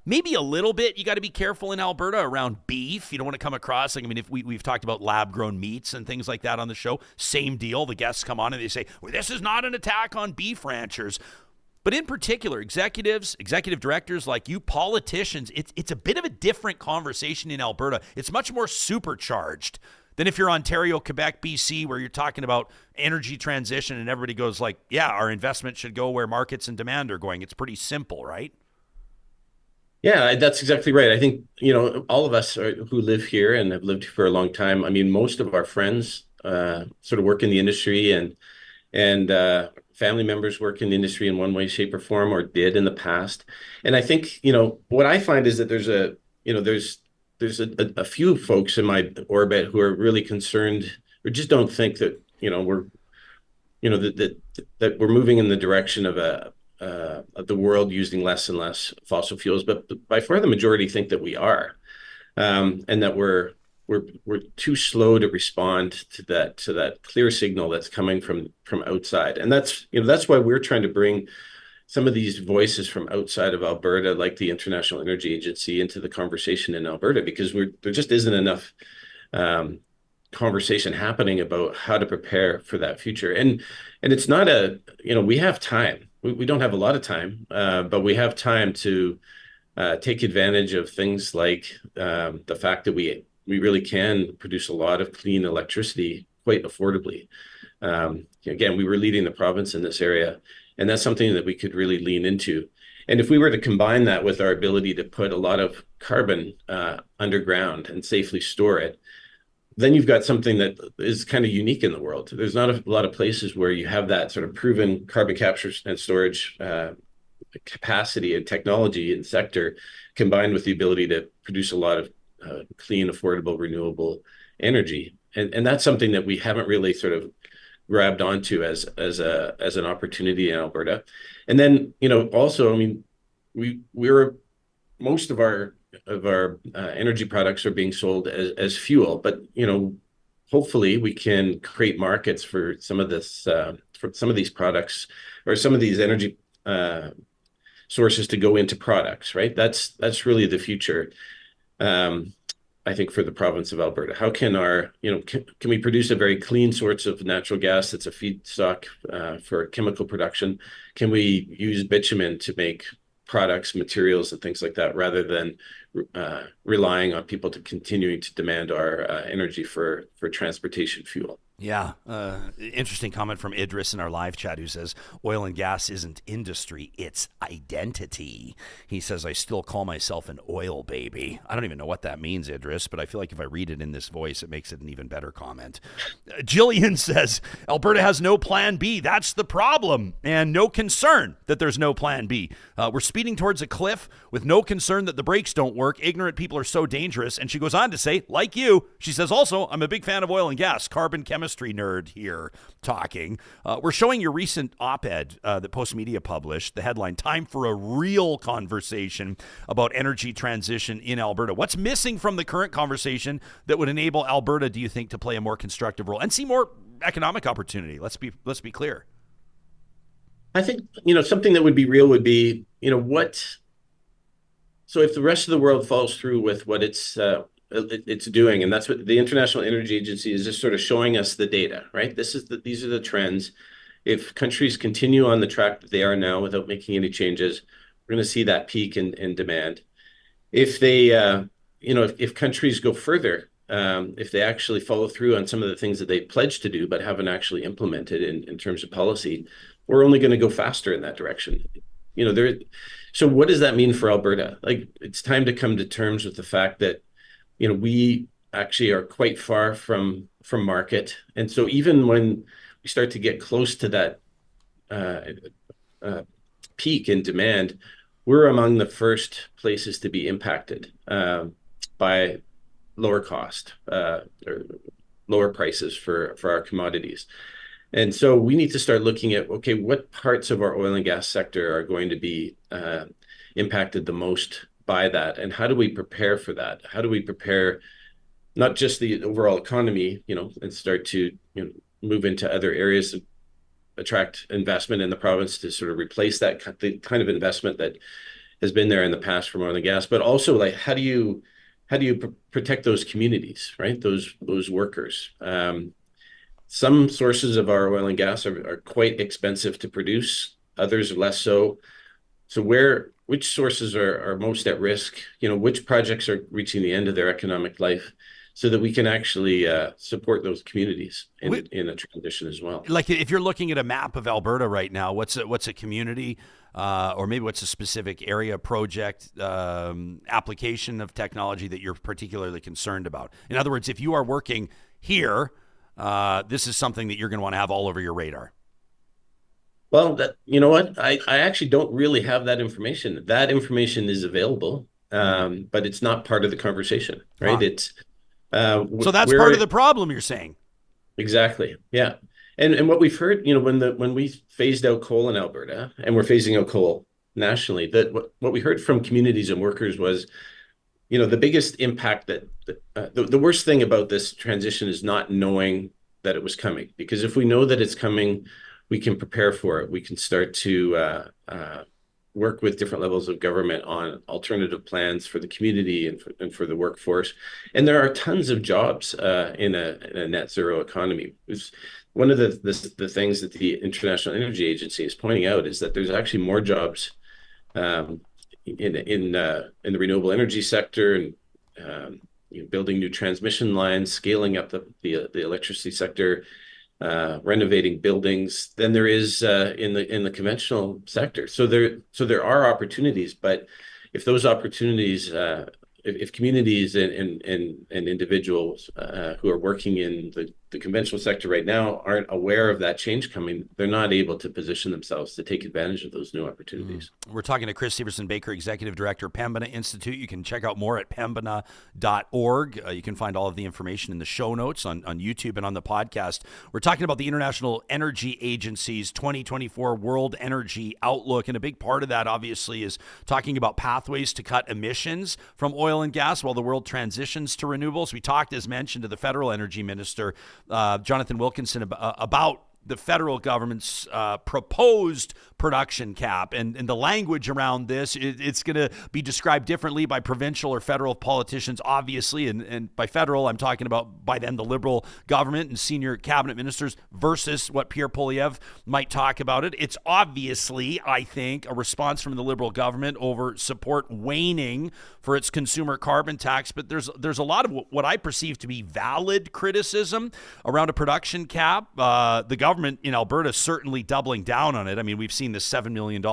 Maybe a little bit. You got to be careful in Alberta around beef. You don't want to come across, if we've talked about lab-grown meats and things like that on the show, same deal. The guests come on and they say, well, this is not an attack on beef ranchers. But in particular, executives, executive directors like you, politicians, it's a bit of a different conversation in Alberta. It's much more supercharged than if you're Ontario, Quebec, BC, where you're talking about energy transition and everybody goes like, yeah, our investment should go where markets and demand are going. It's pretty simple, right? Yeah, that's exactly right. I think, all of us who live here and have lived for a long time, most of our friends sort of work in the industry, and family members work in the industry in one way, shape, or form, or did in the past. And I think, what I find is that there's a few folks in my orbit who are really concerned, or just don't think that, that we're moving in the direction of the world using less and less fossil fuels. But by far the majority think that we are, and that we're too slow to respond to that clear signal that's coming from outside. And that's why we're trying to bring some of these voices from outside of Alberta, like the International Energy Agency, into the conversation in Alberta, because there just isn't enough conversation happening about how to prepare for that future. And it's not we have time. We don't have a lot of time, but we have time to take advantage of things like the fact that we really can produce a lot of clean electricity quite affordably. Again, we were leading the province in this area, and that's something that we could really lean into. And if we were to combine that with our ability to put a lot of carbon underground and safely store it, then you've got something that is kind of unique in the world. There's not a lot of places where you have that sort of proven carbon capture and storage capacity and technology and sector, combined with the ability to produce a lot of clean, affordable, renewable energy. And that's something that we haven't really sort of grabbed onto as an opportunity in Alberta. And then, also, we're most of our energy products are being sold as fuel, but hopefully we can create markets for some of this, for some of these products or some of these energy sources to go into products, right? That's really the future. I think for the province of Alberta, how can can we produce a very clean source of natural gas that's a feedstock for chemical production? Can we use bitumen to make products, materials, and things like that, rather than relying on people to continuing to demand our energy for transportation fuel? Yeah. Interesting comment from Idris in our live chat, who says oil and gas isn't industry, it's identity. He says, I still call myself an oil baby. I don't even know what that means, Idris, but I feel like if I read it in this voice, it makes it an even better comment. Jillian says, Alberta has no plan B. That's the problem. And no concern that there's no plan B. We're speeding towards a cliff with no concern that the brakes don't work. Ignorant people are so dangerous. And she goes on to say, like you, she says, also, I'm a big fan of oil and gas, carbon chemistry nerd here talking. We're showing your recent op-ed that Postmedia published, the headline, Time for a Real Conversation About Energy Transition in Alberta. What's missing from the current conversation that would enable Alberta, do you think, to play a more constructive role and see more economic opportunity? Let's be clear. I think, something that would be real would be, so if the rest of the world follows through with what it's doing, and that's what the International Energy Agency is just sort of showing us the data, right? These are the trends. If countries continue on the track that they are now without making any changes, we're going to see that peak in demand. If they, if countries go further, if they actually follow through on some of the things that they pledged to do but haven't actually implemented in terms of policy, we're only going to go faster in that direction. So what does that mean for Alberta? Like, it's time to come to terms with the fact that we actually are quite far from market. And so even when we start to get close to that peak in demand, we're among the first places to be impacted by lower cost or lower prices for our commodities. And so we need to start looking at, okay, what parts of our oil and gas sector are going to be impacted the most by that, and how do we prepare for that? How do we prepare not just the overall economy, and start to move into other areas to attract investment in the province to sort of replace the kind of investment that has been there in the past from oil and gas, but also, like, how do you protect those communities, right? Those workers. Some sources of our oil and gas are quite expensive to produce. Others are less so. So which sources are most at risk? Which projects are reaching the end of their economic life, so that we can actually support those communities in a transition as well. Like, if you're looking at a map of Alberta right now, what's a community, or maybe what's a specific area, project, application of technology that you're particularly concerned about? In other words, if you are working here, this is something that you're going to want to have all over your radar. Well, you know what? I actually don't really have that information. That information is available, but it's not part of the conversation, right? Huh. It's so that's part of the problem, you're saying. Exactly. Yeah. And what we've heard, when we phased out coal in Alberta, and we're phasing out coal nationally, that what we heard from communities and workers was, the biggest impact that the worst thing about this transition is not knowing that it was coming. Because if we know that it's coming, we can prepare for it. We can start to work with different levels of government on alternative plans for the community and for the workforce. And there are tons of jobs in a net zero economy. It's one of the things that the International Energy Agency is pointing out is that there's actually more jobs in the renewable energy sector, and building new transmission lines, scaling up the electricity sector, renovating buildings than there is in the conventional sector. So there are opportunities, but if those opportunities, if communities and individuals who are working in the conventional sector right now aren't aware of that change coming, they're not able to position themselves to take advantage of those new opportunities. We're talking to Chris Severson-Baker, Executive Director, Pembina Institute. You can check out more at pembina.org. You can find all of the information in the show notes on YouTube and on the podcast. We're talking about the International Energy Agency's 2024 World Energy Outlook, and a big part of that, obviously, is talking about pathways to cut emissions from oil and gas while the world transitions to renewables. We talked, as mentioned, to the federal energy minister, Jonathan Wilkinson, about the federal government's proposed production cap, and the language around this, it's going to be described differently by provincial or federal politicians, obviously, and by federal, I'm talking about by then the Liberal government and senior cabinet ministers versus what Pierre Poilievre might talk about it. It's obviously, I think, a response from the Liberal government over support waning for its consumer carbon tax, but there's a lot of what I perceive to be valid criticism around a production cap. The government in Alberta certainly doubling down on it. I mean, we've seen this $7 million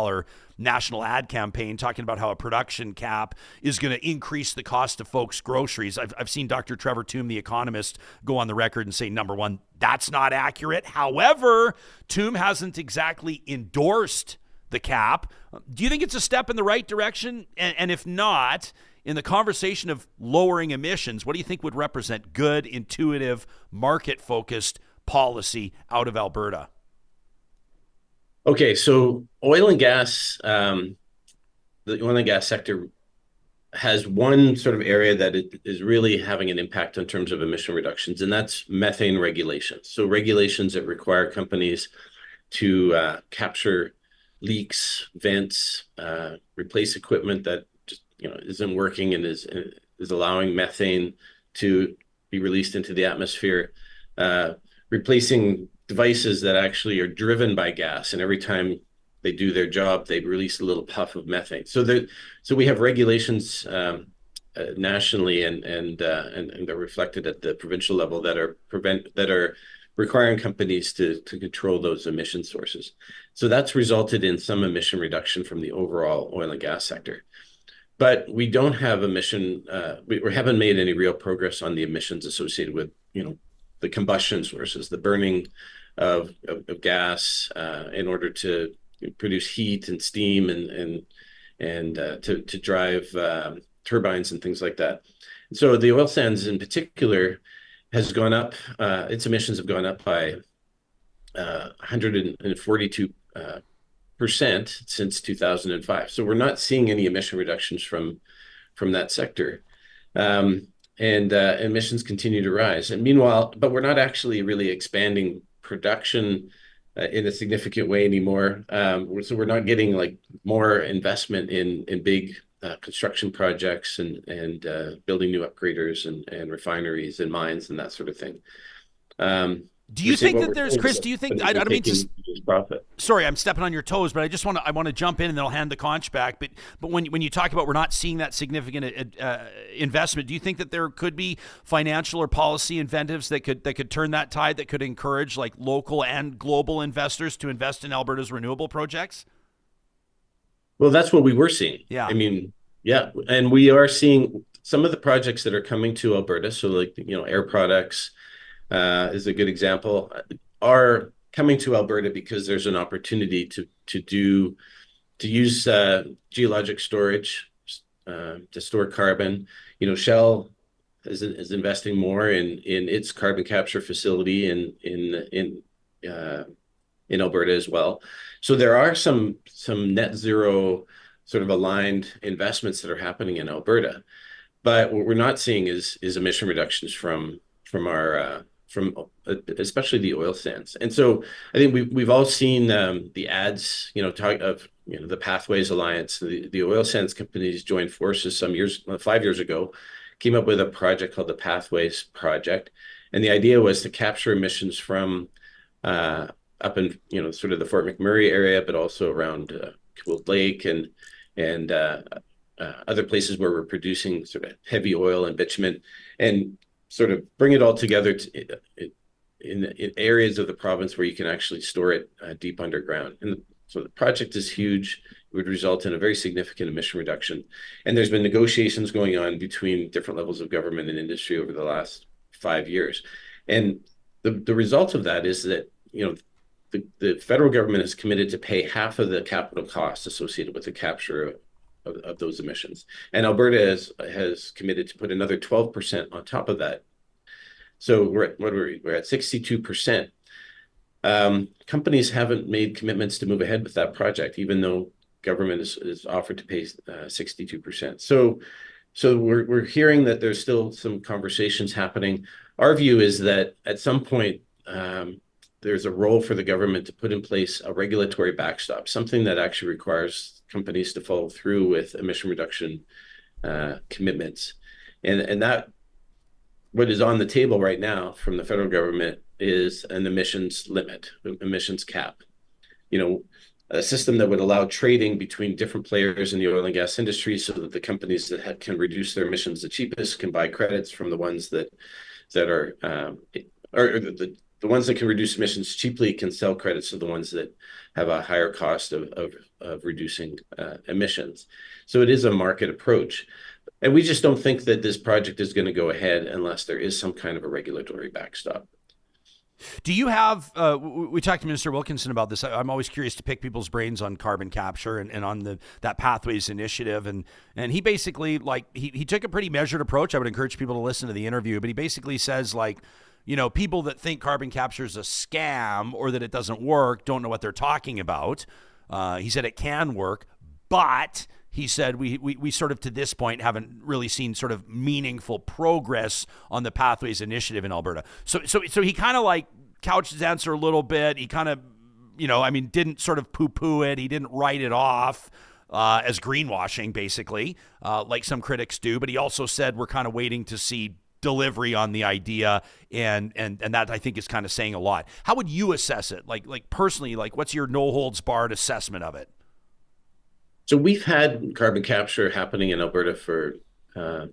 national ad campaign talking about how a production cap is going to increase the cost of folks' groceries. I've seen Dr. Trevor Toome, the economist, go on the record and say, number one, that's not accurate. However, Toome hasn't exactly endorsed the cap. Do you think it's a step in the right direction? And if not, in the conversation of lowering emissions, what do you think would represent good, intuitive, market-focused policy out of Alberta? Okay, so oil and gas, the oil and gas sector has one sort of area that it is really having an impact in terms of emission reductions, and that's methane regulations. So regulations that require companies to capture leaks, vents, replace equipment that just isn't working and is allowing methane to be released into the atmosphere, replacing devices that actually are driven by gas, and every time they do their job, they release a little puff of methane. So we have regulations nationally, and they're reflected at the provincial level that are requiring companies to control those emission sources. So that's resulted in some emission reduction from the overall oil and gas sector. But we don't have we haven't made any real progress on the emissions associated with the combustion sources, the burning of gas in order to produce heat and steam and to drive turbines and things like that. So the oil sands in particular has gone up. Its emissions have gone up by 142% since 2005. So we're not seeing any emission reductions from that sector. And emissions continue to rise. And meanwhile, but we're not actually really expanding production in a significant way anymore. So we're not getting more investment in big construction projects and building new upgraders and refineries and mines and that sort of thing. Do you think that there's, Chris, do you think, I don't mean to, sorry, I'm stepping on your toes, but I want to jump in and then I'll hand the conch back. But when you talk about we're not seeing that significant investment, do you think that there could be financial or policy incentives that could turn that tide, that could encourage local and global investors to invest in Alberta's renewable projects? Well, that's what we were seeing. Yeah. I mean, yeah. And we are seeing some of the projects that are coming to Alberta. So Air Products, is a good example, are coming to Alberta because there's an opportunity to use geologic storage to store carbon. Shell is investing more in its carbon capture facility in Alberta as well. So there are some net zero sort of aligned investments that are happening in Alberta, but what we're not seeing is emission reductions from especially the oil sands. And so I think we've all seen the ads, talk of the Pathways Alliance. The oil sands companies joined forces 5 years ago, came up with a project called the Pathways Project, and the idea was to capture emissions from up in sort of the Fort McMurray area, but also around Cold Lake and other places where we're producing sort of heavy oil and bitumen, and sort of bring it all together in areas of the province where you can actually store it deep underground. And so the project is huge. It would result in a very significant emission reduction. And there's been negotiations going on between different levels of government and industry over the last 5 years. And the result of that is that, the federal government is committed to pay half of the capital costs associated with the capture of those emissions. And Alberta has committed to put another 12% on top of that. So we're at 62%. Companies haven't made commitments to move ahead with that project, even though government is offered to pay 62%. So we're hearing that there's still some conversations happening. Our view is that at some point, there's a role for the government to put in place a regulatory backstop, something that actually requires companies to follow through with emission reduction commitments. And that, what is on the table right now from the federal government is an emissions limit, emissions cap. A system that would allow trading between different players in the oil and gas industry, so that the companies that can reduce their emissions the cheapest can buy credits from the ones that are the ones that can reduce emissions cheaply can sell credits to the ones that have a higher cost of reducing emissions. So it is a market approach. And we just don't think that this project is going to go ahead unless there is some kind of a regulatory backstop. Do you have, we talked to Minister Wilkinson about this. I'm always curious to pick people's brains on carbon capture and on that Pathways initiative. And he basically, he took a pretty measured approach. I would encourage people to listen to the interview, but he basically says, people that think carbon capture is a scam or that it doesn't work don't know what they're talking about. He said it can work, but he said we sort of to this point haven't really seen sort of meaningful progress on the Pathways initiative in Alberta. So he kind of couched his answer a little bit. He kind of, didn't sort of poo-poo it. He didn't write it off as greenwashing, basically, like some critics do. But he also said we're kind of waiting to see delivery on the idea, and that I think is kind of saying a lot. How would you assess it? Like personally, what's your no holds barred assessment of it? So we've had carbon capture happening in Alberta for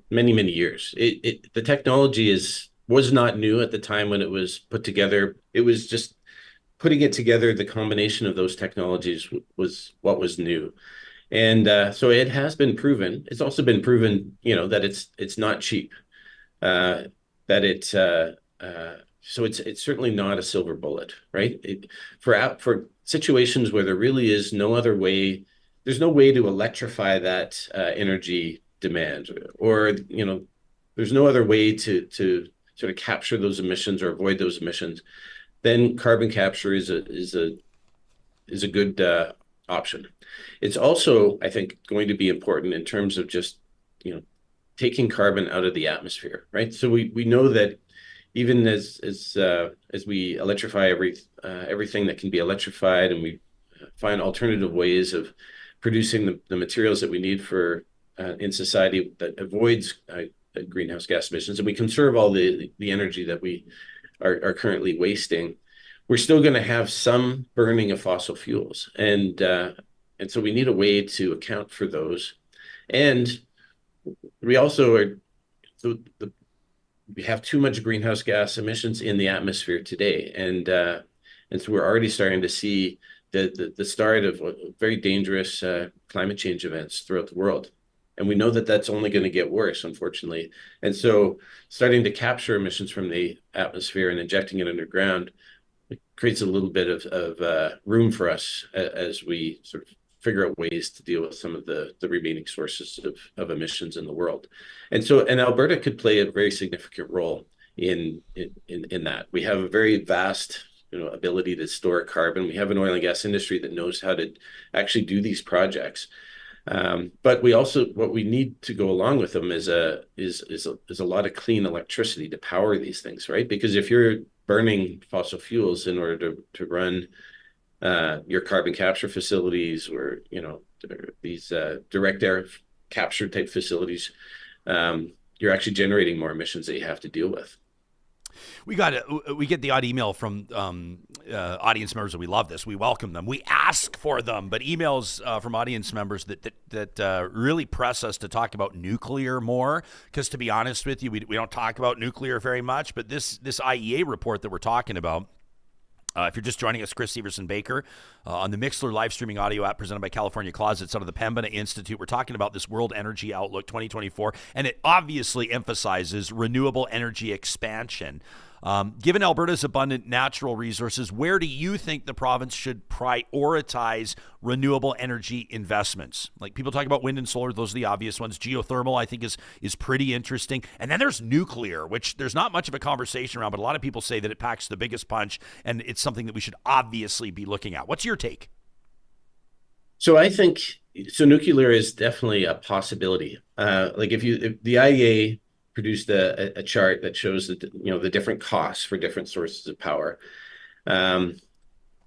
many, many years. The technology was not new at the time when it was put together. It was just putting it together. The combination of those technologies was what was new. And so it has been proven. It's also been proven, that it's not cheap. So it's certainly not a silver bullet, right? For situations where there really is no other way. There's no way to electrify that energy demand, or there's no other way to sort of capture those emissions or avoid those emissions. Then carbon capture is a good option. It's also, I think, going to be important in terms of just taking carbon out of the atmosphere, right? So we know that even as we electrify everything that can be electrified, and we find alternative ways of producing the materials that we need for in society that avoids greenhouse gas emissions, and we conserve all the energy that we are currently wasting, we're still going to have some burning of fossil fuels, and so we need a way to account for those. And we also we have too much greenhouse gas emissions in the atmosphere today, and so we're already starting to see the start of very dangerous climate change events throughout the world. And we know that that's only going to get worse, unfortunately. And so starting to capture emissions from the atmosphere and injecting it underground creates a little bit of room for us as we sort of figure out ways to deal with some of the remaining sources of emissions in the world. And Alberta could play a very significant role in that. We have a very vast ability to store carbon. We have an oil and gas industry that knows how to actually do these projects. But we also, what we need to go along with them is a lot of clean electricity to power these things, right? Because if you're burning fossil fuels in order to run your carbon capture facilities, or these direct air capture type facilities, you're actually generating more emissions that you have to deal with. We get the odd email from audience members, and we love this. We welcome them. We ask for them, but emails from audience members that really press us to talk about nuclear more. Because to be honest with you, we don't talk about nuclear very much. But this IEA report that we're talking about, if you're just joining us, Chris Severson-Baker on the Mixlr live streaming audio app presented by California Closets out of the Pembina Institute. We're talking about this World Energy Outlook 2024, and it obviously emphasizes renewable energy expansion. Given Alberta's abundant natural resources, where do you think the province should prioritize renewable energy investments? Like, people talk about wind and solar; those are the obvious ones. Geothermal, I think, is pretty interesting. And then there's nuclear, which there's not much of a conversation around, but a lot of people say that it packs the biggest punch, and it's something that we should obviously be looking at. What's your take? So I think nuclear is definitely a possibility. Like if the IEA produced a chart that shows that the different costs for different sources of power.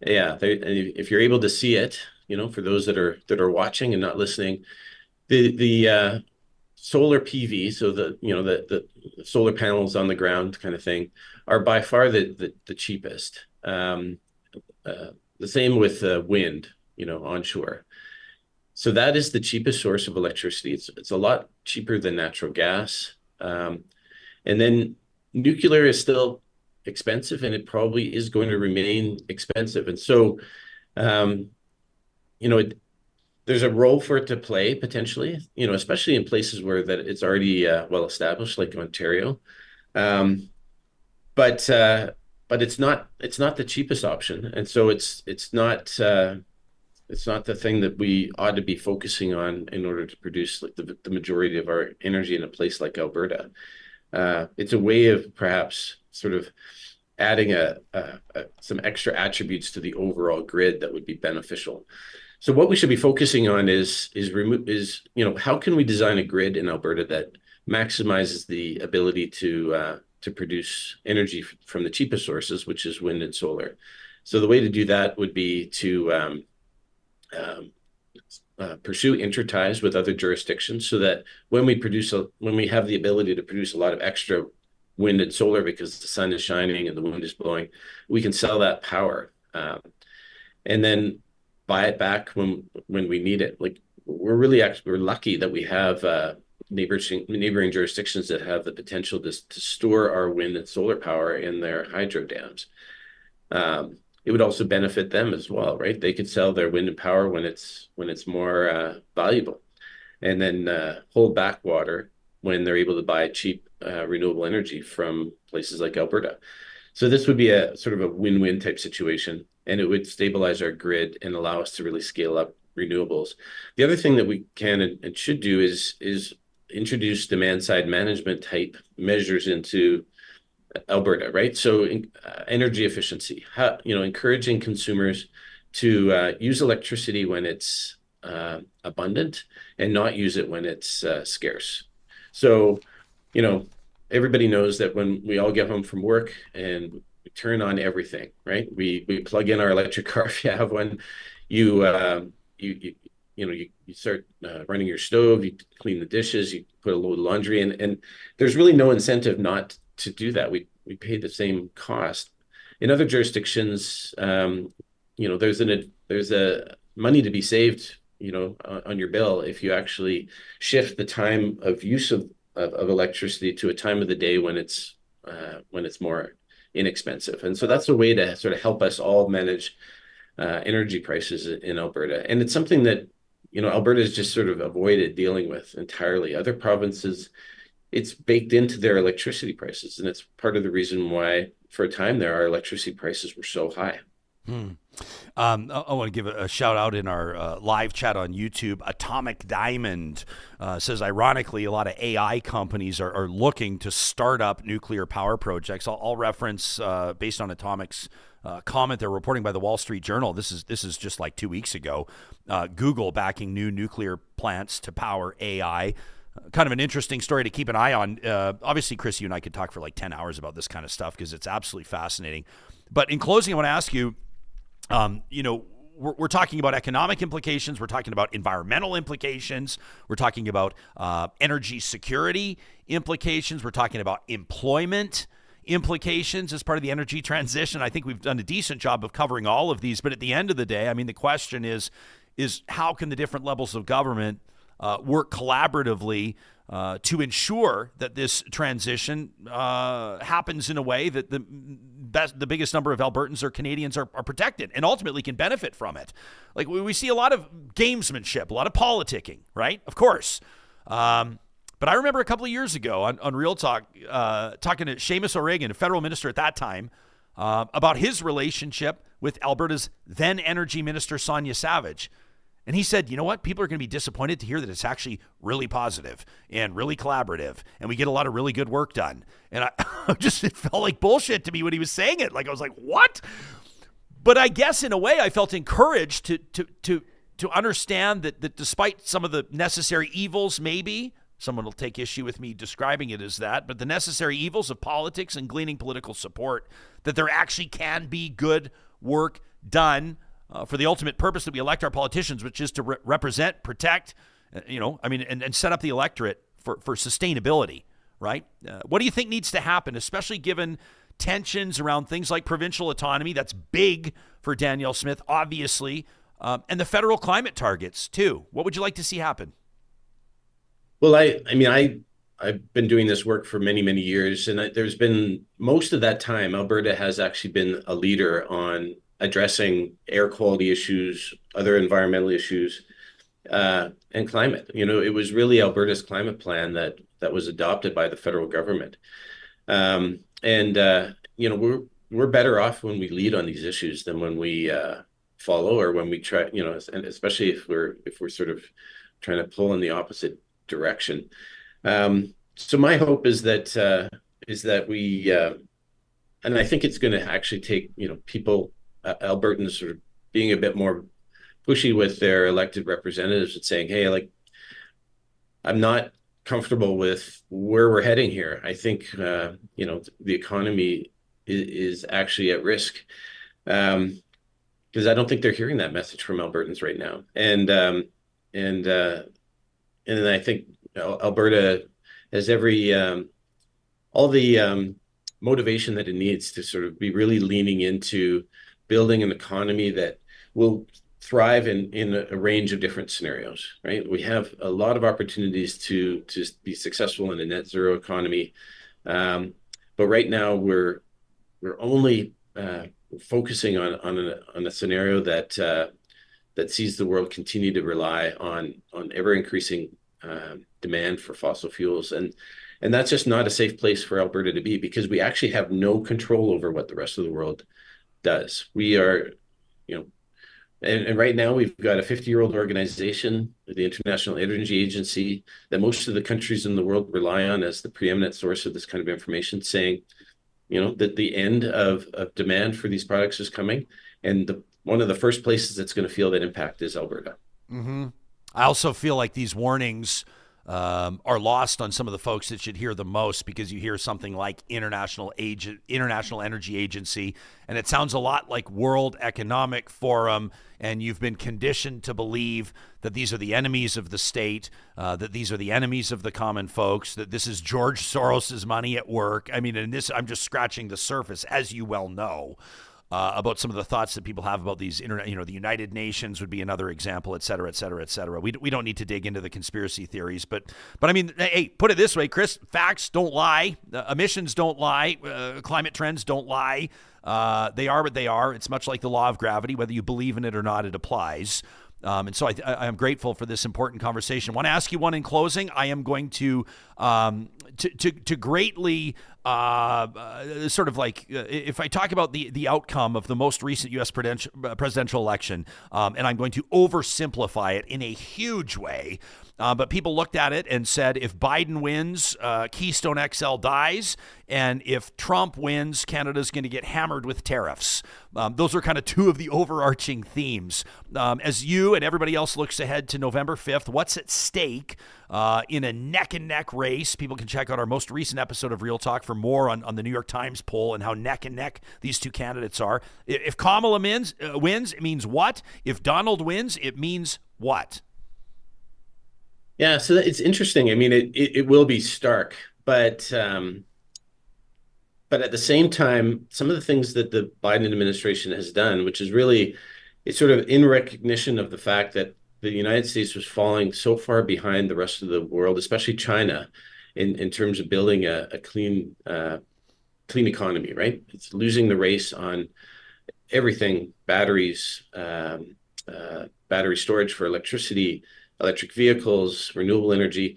If you're able to see it, for those that are watching and not listening, the solar PV, so the solar panels on the ground kind of thing, are by far the cheapest. The same with wind, onshore. So that is the cheapest source of electricity. It's a lot cheaper than natural gas. And then nuclear is still expensive, and it probably is going to remain expensive. And so, there's a role for it to play potentially, especially in places where that it's already well established, like Ontario. But it's not the cheapest option, and so it's not the thing that we ought to be focusing on in order to produce like the majority of our energy in a place like Alberta. It's a way of perhaps sort of adding some extra attributes to the overall grid that would be beneficial. So what we should be focusing on is how can we design a grid in Alberta that maximizes the ability to produce energy from the cheapest sources, which is wind and solar. So the way to do that would be to pursue interties with other jurisdictions, so that when we have the ability to produce a lot of extra wind and solar because the sun is shining and the wind is blowing, we can sell that power and then buy it back when we need it. Like we're lucky that we have neighboring jurisdictions that have the potential to store our wind and solar power in their hydro dams. It would also benefit them as well, right? They could sell their wind and power when it's more valuable, and then hold back water when they're able to buy cheap renewable energy from places like Alberta. So this would be a sort of a win-win type situation, and it would stabilize our grid and allow us to really scale up renewables. The other thing that we can and should do is introduce demand-side management type measures into Alberta, right? So energy efficiency, encouraging consumers to use electricity when it's abundant and not use it when it's scarce. So, everybody knows that when we all get home from work and we turn on everything, right? We plug in our electric car if you have one. You start running your stove, you clean the dishes, you put a load of laundry in, and there's really no incentive not to do that. We pay the same cost. In other jurisdictions, there's a money to be saved, on your bill if you actually shift the time of use of electricity to a time of the day when it's more inexpensive. And so that's a way to sort of help us all manage energy prices in Alberta. And it's something that, Alberta has just sort of avoided dealing with entirely. Other provinces, it's baked into their electricity prices. And it's part of the reason why, for a time there, our electricity prices were so high. I want to give a shout out in our live chat on YouTube. Atomic Diamond says, ironically, a lot of AI companies are looking to start up nuclear power projects. I'll reference, based on Atomic's comment they're reporting by the Wall Street Journal. This is just like 2 weeks ago. Google backing new nuclear plants to power AI. Kind of an interesting story to keep an eye on. Obviously, Chris, you and I could talk for like 10 hours about this kind of stuff because it's absolutely fascinating. But in closing, I want to ask you, we're talking about economic implications. We're talking about environmental implications. We're talking about energy security implications. We're talking about employment implications as part of the energy transition. I think we've done a decent job of covering all of these. But at the end of the day, I mean, the question is how can the different levels of government work collaboratively to ensure that this transition happens in a way that the biggest number of Albertans or Canadians are protected and ultimately can benefit from it. Like we see a lot of gamesmanship, a lot of politicking, right? Of course. But I remember a couple of years ago on Real Talk talking to Seamus O'Regan, a federal minister at that time, about his relationship with Alberta's then energy minister, Sonia Savage. And he said, you know what? People are going to be disappointed to hear that it's actually really positive and really collaborative, and we get a lot of really good work done. And it felt like bullshit to me when he was saying it. Like, I was like, what? But I guess in a way I felt encouraged to understand that despite some of the necessary evils, maybe, someone will take issue with me describing it as that, but the necessary evils of politics and gleaning political support, that there actually can be good work done for the ultimate purpose that we elect our politicians, which is to represent, protect, and set up the electorate for sustainability, right? What do you think needs to happen, especially given tensions around things like provincial autonomy? That's big for Danielle Smith, obviously, and the federal climate targets, too. What would you like to see happen? Well, I've been doing this work for many, many years, and there's been most of that time, Alberta has actually been a leader on addressing air quality issues, other environmental issues, and climate. It was really Alberta's climate plan that was adopted by the federal government. We're better off when we lead on these issues than when we follow, or when we try, and especially if we're sort of trying to pull in the opposite direction. So my hope is that we, and I think it's going to actually take, people, Albertans sort of being a bit more pushy with their elected representatives and saying, hey, like, I'm not comfortable with where we're heading here. I think, the economy is actually at risk, because I don't think they're hearing that message from Albertans right now. And I think Alberta has all the motivation that it needs to sort of be really leaning into building an economy that will thrive in a range of different scenarios, right? We have a lot of opportunities to be successful in a net zero economy. But right now we're only focusing on a scenario that sees the world continue to rely on ever increasing demand for fossil fuels. And that's just not a safe place for Alberta to be, because we actually have no control over what the rest of the world does. We are, and right now we've got a 50-year-old organization, the International Energy Agency, that most of the countries in the world rely on as the preeminent source of this kind of information, saying, that the end of demand for these products is coming. And one of the first places that's going to feel that impact is Alberta. Mm-hmm. I also feel like these warnings are lost on some of the folks that should hear the most, because you hear something like International Energy Agency, and it sounds a lot like World Economic Forum, and you've been conditioned to believe that these are the enemies of the state, that these are the enemies of the common folks, that this is George Soros's money at work. I mean, I'm just scratching the surface, as you well know. About some of the thoughts that people have about these, the United Nations would be another example, et cetera, et cetera, et cetera. We don't need to dig into the conspiracy theories, but I mean, hey, put it this way, Chris, facts don't lie, emissions don't lie, climate trends don't lie. They are what they are. It's much like the law of gravity. Whether you believe in it or not, it applies. And so I am grateful for this important conversation. I want to ask you one in closing. I am going to greatly sort of like, if I talk about the outcome of the most recent U.S. presidential election, and I'm going to oversimplify it in a huge way, but people looked at it and said, if Biden wins, Keystone XL dies, and if Trump wins, Canada's going to get hammered with tariffs. Those are kind of two of the overarching themes. As you and everybody else looks ahead to November 5th, what's at stake in a neck-and-neck race? People can check out our most recent episode of Real Talk for more on the New York Times poll and how neck-and-neck these two candidates are. If Kamala wins, it means what? If Donald wins, it means what? Yeah, so it's interesting. I mean, it will be stark, but at the same time, some of the things that the Biden administration has done, which is really, it's sort of in recognition of the fact that the United States was falling so far behind the rest of the world, especially China, in terms of building a clean economy, right? It's losing the race on everything: batteries, battery storage for electricity, electric vehicles, renewable energy.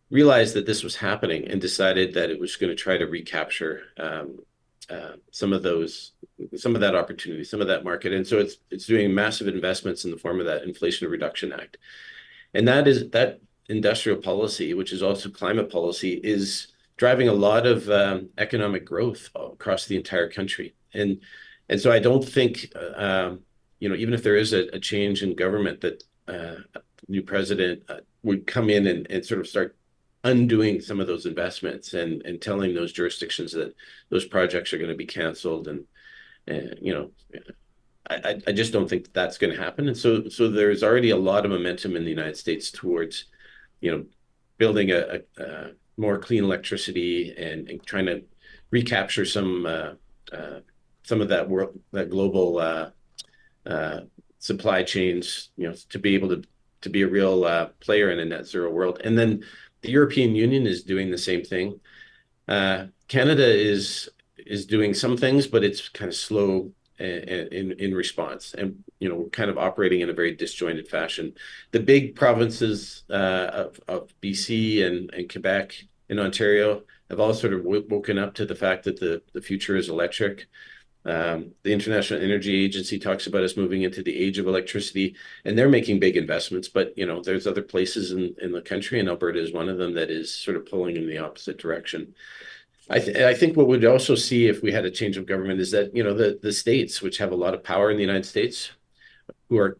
realized that this was happening and decided that it was going to try to recapture some of that opportunity, some of that market. And so it's doing massive investments in the form of that Inflation Reduction Act. And that industrial policy, which is also climate policy, is driving a lot of economic growth across the entire country. And so I don't think, even if there is a change in government, that a new president would come in and sort of start undoing some of those investments and telling those jurisdictions that those projects are going to be canceled. I just don't think that's going to happen. And so there's already a lot of momentum in the United States towards, building a more clean electricity and trying to recapture some of that global supply chains, to be able to be a real player in a net zero world. And then the European Union is doing the same thing. Canada is doing some things, but it's kind of slow in response, and we're kind of operating in a very disjointed fashion. The big provinces of BC and Quebec and Ontario have all sort of woken up to the fact that the future is electric. The International Energy Agency talks about us moving into the age of electricity, and they're making big investments. But there's other places in the country, and Alberta is one of them, that is sort of pulling in the opposite direction. I think what we'd also see if we had a change of government is that the states, which have a lot of power in the United States, who are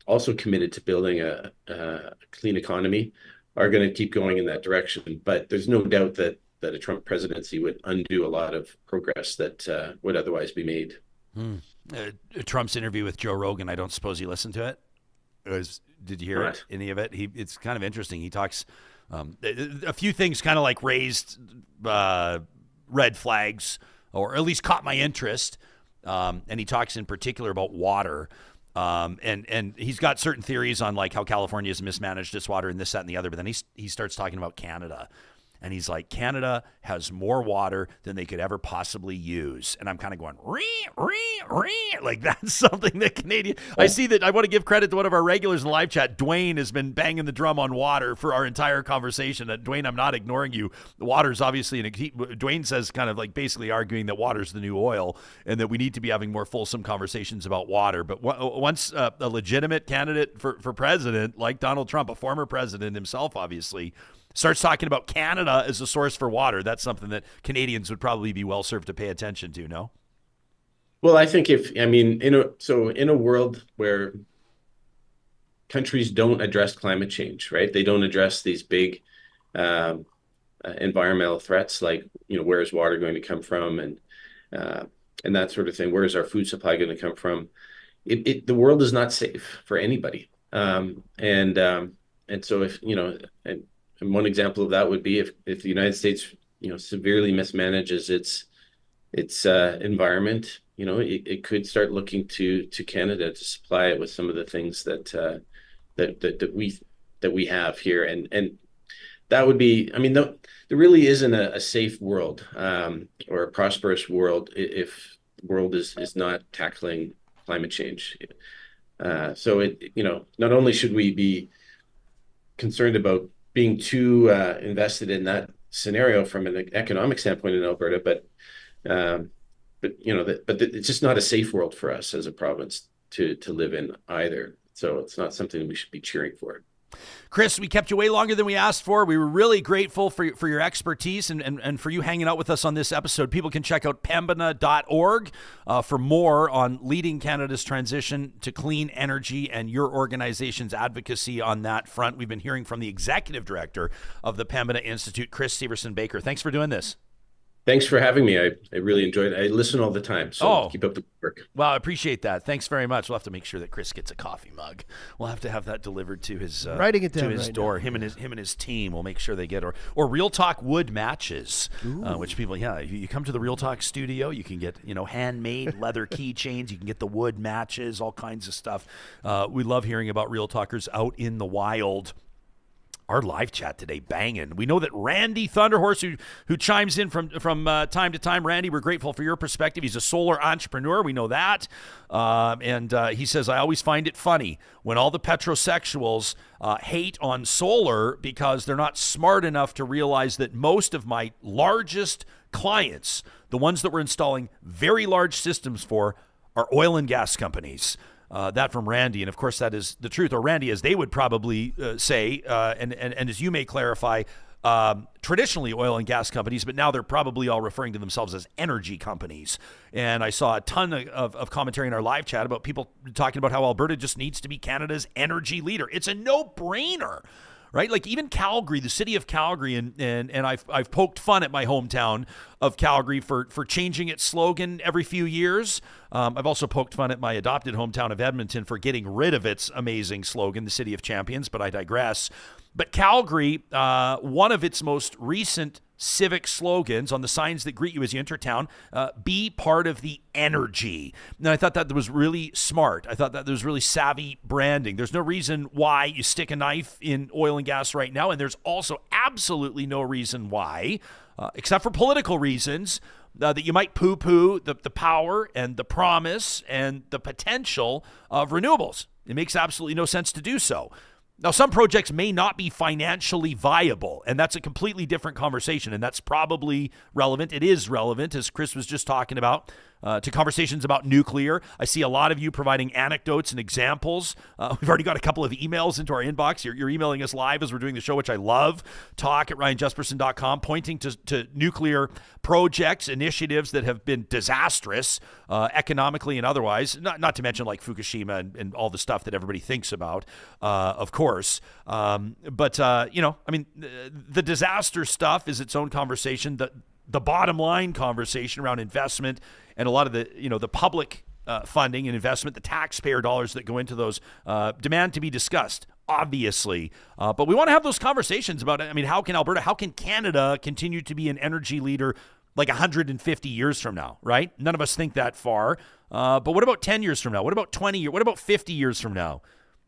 also committed to building a clean economy, are going to keep going in that direction. But there's no doubt that a Trump presidency would undo a lot of progress that would otherwise be made. Trump's interview with Joe Rogan, I don't suppose you listened to it? Did you hear it? Any of it? It's kind of interesting. He talks a few things kind of like raised red flags, or at least caught my interest. And he talks in particular about water. And he's got certain theories on like how California has mismanaged its water and this, that, and the other. But then he starts talking about Canada. And he's like, Canada has more water than they could ever possibly use. And I'm kind of going, like that's something that Canadian. I see that. I want to give credit to one of our regulars in the live chat. Dwayne has been banging the drum on water for our entire conversation. Dwayne, I'm not ignoring you. The water's obviously, Dwayne says kind of like basically arguing that water's the new oil and that we need to be having more fulsome conversations about water. But once a legitimate candidate for president like Donald Trump, a former president himself, obviously, starts talking about Canada as a source for water, that's something that Canadians would probably be well served to pay attention to, no? Well, I think in a world where countries don't address climate change, right? They don't address these big environmental threats like, where is water going to come from and that sort of thing. Where is our food supply going to come from? The world is not safe for anybody. And so if, and one example of that would be if the United States, severely mismanages its environment, it could start looking to Canada to supply it with some of the things that we have here, and that would be. I mean, there really isn't a safe world or a prosperous world if the world is not tackling climate change. So not only should we be concerned about being too invested in that scenario from an economic standpoint in Alberta, but it's just not a safe world for us as a province to live in either. So it's not something we should be cheering for. Chris, we kept you way longer than we asked for. We were really grateful for your expertise and for you hanging out with us on this episode. People can check out pembina.org for more on leading Canada's transition to clean energy and your organization's advocacy on that front. We've been hearing from the executive director of the Pembina Institute, Chris Severson-Baker. Thanks for doing this. Thanks for having me. I really enjoyed it. I listen all the time, so keep up the work. Well, I appreciate that. Thanks very much. We'll have to make sure that Chris gets a coffee mug. We'll have to have that delivered to his writing it down to his right door. now. Him and his team will make sure they get or Real Talk wood matches, which people you come to the Real Talk studio, you can get handmade leather keychains. You can get the wood matches, all kinds of stuff. We love hearing about Real Talkers out in the wild. Our live chat today banging. We know that Randy Thunderhorse, who chimes in from time to time. Randy, we're grateful for your perspective. He's a solar entrepreneur. We know that. And he says, I always find it funny when all the petrosexuals hate on solar because they're not smart enough to realize that most of my largest clients, the ones that we're installing very large systems for, are oil and gas companies. That from Randy, and of course that is the truth, or Randy, as they would probably say, and as you may clarify, traditionally oil and gas companies, but now they're probably all referring to themselves as energy companies. And I saw a ton of commentary in our live chat about people talking about how Alberta just needs to be Canada's energy leader. It's a no-brainer. Right? Like even Calgary, the city of Calgary, and I've poked fun at my hometown of Calgary for changing its slogan every few years. I've also poked fun at my adopted hometown of Edmonton for getting rid of its amazing slogan, the City of Champions, but I digress. But Calgary, one of its most recent civic slogans on the signs that greet you as you enter town, be part of the energy. And I thought that was really smart. I thought that was really savvy branding. There's no reason why you stick a knife in oil and gas right now, and there's also absolutely no reason why, except for political reasons, that you might poo-poo the power and the promise and the potential of renewables. It makes absolutely no sense to do so. Now, some projects may not be financially viable, and that's a completely different conversation, and that's probably relevant. It is relevant, as Chris was just talking about, to conversations about nuclear. I see a lot of you providing anecdotes and examples. We've already got a couple of emails into our inbox. You're emailing us live as we're doing the show, which I love. talk@ryanjesperson.com, pointing to nuclear projects, initiatives that have been disastrous economically and otherwise, not to mention like Fukushima and all the stuff that everybody thinks about, of course. But the disaster stuff is its own conversation. The bottom line conversation around investment and a lot of the public funding and investment, the taxpayer dollars that go into those, demand to be discussed, obviously. But we want to have those conversations about, how can Canada continue to be an energy leader like 150 years from now, right? None of us think that far. But what about 10 years from now? What about 20 years? What about 50 years from now?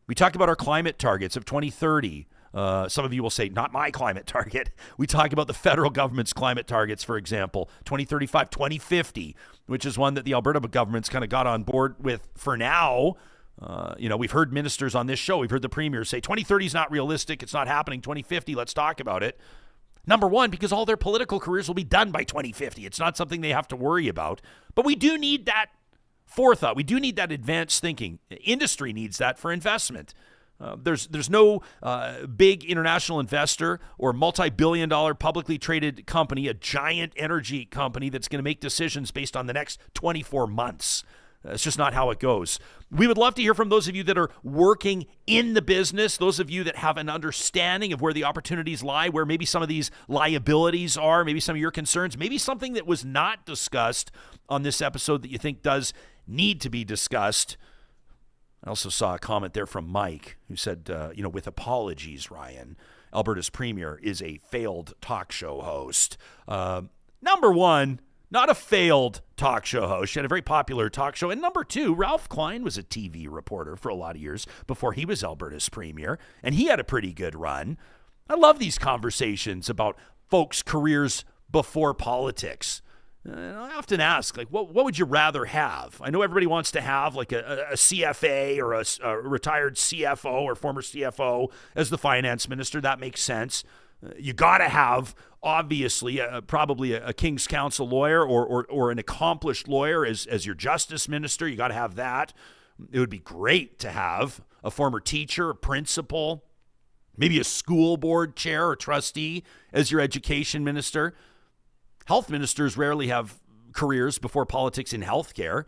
We talked about our climate targets of 2030. Some of you will say, not my climate target. We talk about the federal government's climate targets, for example, 2035, 2050, which is one that the Alberta government's kind of got on board with for now. We've heard ministers on this show. We've heard the premier say 2030 is not realistic. It's not happening. 2050, let's talk about it. Number one, because all their political careers will be done by 2050. It's not something they have to worry about. But we do need that forethought. We do need that advanced thinking. Industry needs that for investment. There's no big international investor or multi-billion-dollar publicly traded company, a giant energy company that's going to make decisions based on the next 24 months. It's just not how it goes. We would love to hear from those of you that are working in the business, those of you that have an understanding of where the opportunities lie, where maybe some of these liabilities are, maybe some of your concerns, maybe something that was not discussed on this episode that you think does need to be discussed. I also saw a comment there from Mike who said, with apologies, Ryan, Alberta's premier is a failed talk show host. Number one, not a failed talk show host. She had a very popular talk show. And number two, Ralph Klein was a TV reporter for a lot of years before he was Alberta's premier, and he had a pretty good run. I love these conversations about folks' careers before politics. I often ask, what would you rather have? I know everybody wants to have like a CFA or a retired CFO or former CFO as the finance minister. That makes sense. You got to have, obviously, probably a King's Counsel lawyer or an accomplished lawyer as your justice minister. You got to have that. It would be great to have a former teacher, a principal, maybe a school board chair or trustee as your education minister. Health ministers rarely have careers before politics in healthcare.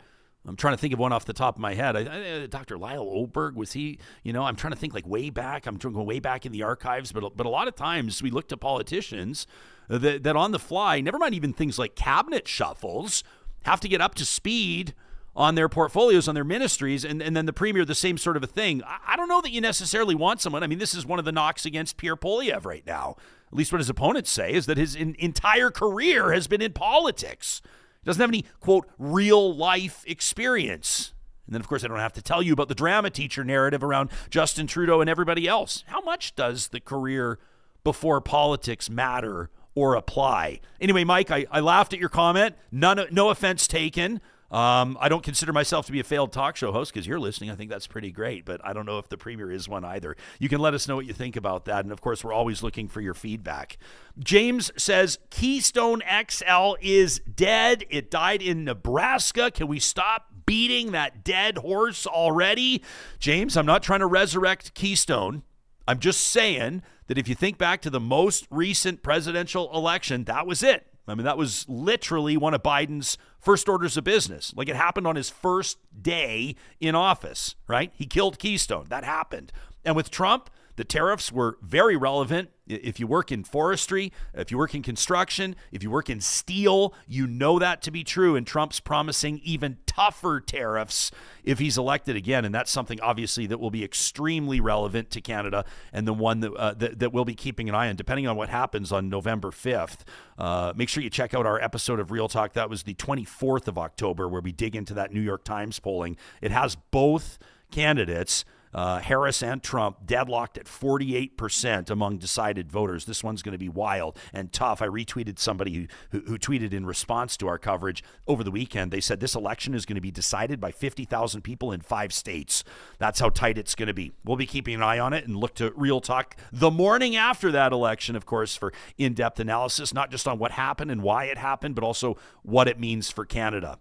I'm trying to think of one off the top of my head. Dr. Lyle Oberg, was he, I'm trying to think like way back. I'm going way back in the archives, but a lot of times we look to politicians that on the fly, never mind even things like cabinet shuffles, have to get up to speed on their portfolios, on their ministries, and then the premier, the same sort of a thing. I don't know that you necessarily want someone. This is one of the knocks against Pierre Poilievre right now. At least what his opponents say is that his entire career has been in politics. He doesn't have any, quote, real life experience. And then, of course, I don't have to tell you about the drama teacher narrative around Justin Trudeau and everybody else. How much does the career before politics matter or apply? Anyway, Mike, I laughed at your comment. No offense taken. I don't consider myself to be a failed talk show host because you're listening. I think that's pretty great, but I don't know if the Premier is one either. You can let us know what you think about that. And of course, we're always looking for your feedback. James says, Keystone XL is dead. It died in Nebraska. Can we stop beating that dead horse already? James, I'm not trying to resurrect Keystone. I'm just saying that if you think back to the most recent presidential election, that was it. I mean, that was literally one of Biden's first orders of business. Like, it happened on his first day in office, right? He killed Keystone. That happened. And with Trump, the tariffs were very relevant. If you work in forestry, if you work in construction, if you work in steel, you know that to be true. And Trump's promising even tougher tariffs if he's elected again. And that's something, obviously, that will be extremely relevant to Canada, and the one that we'll be keeping an eye on, depending on what happens on November 5th. Make sure you check out our episode of Real Talk. That was the 24th of October, where we dig into that New York Times polling. It has both candidates, Harris and Trump, deadlocked at 48% among decided voters. This one's going to be wild and tough. I retweeted somebody who tweeted in response to our coverage over the weekend. They said this election is going to be decided by 50,000 people in 5 states. That's how tight it's going to be. We'll be keeping an eye on it and look to Real Talk the morning after that election, of course, for in-depth analysis, not just on what happened and why it happened, but also what it means for Canada.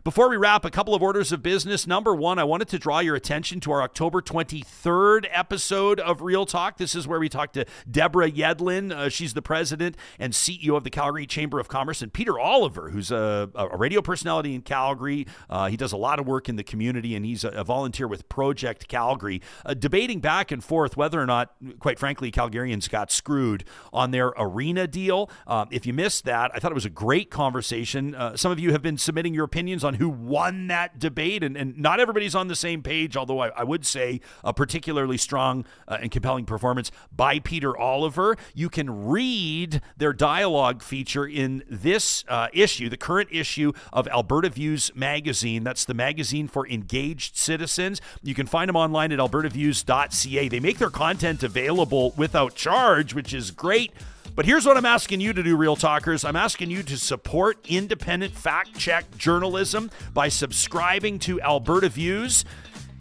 Before we wrap, a couple of orders of business. Number one, I wanted to draw your attention to our October 23rd episode of Real Talk. This is where we talked to Deborah Yedlin. She's the president and CEO of the Calgary Chamber of Commerce, and Peter Oliver, who's a radio personality in Calgary. He does a lot of work in the community, and he's a volunteer with Project Calgary, debating back and forth whether or not, quite frankly, Calgarians got screwed on their arena deal. If you missed that, I thought it was a great conversation. Some of you have been submitting your opinions on who won that debate, and not everybody's on the same page, although I would say a particularly strong and compelling performance by Peter Oliver. You can read their dialogue feature in this issue, the current issue of Alberta Views magazine. That's the magazine for engaged citizens. You can find them online at albertaviews.ca. They make their content available without charge, which is great. But here's what I'm asking you to do, Real Talkers. I'm asking you to support independent fact-check journalism by subscribing to Alberta Views.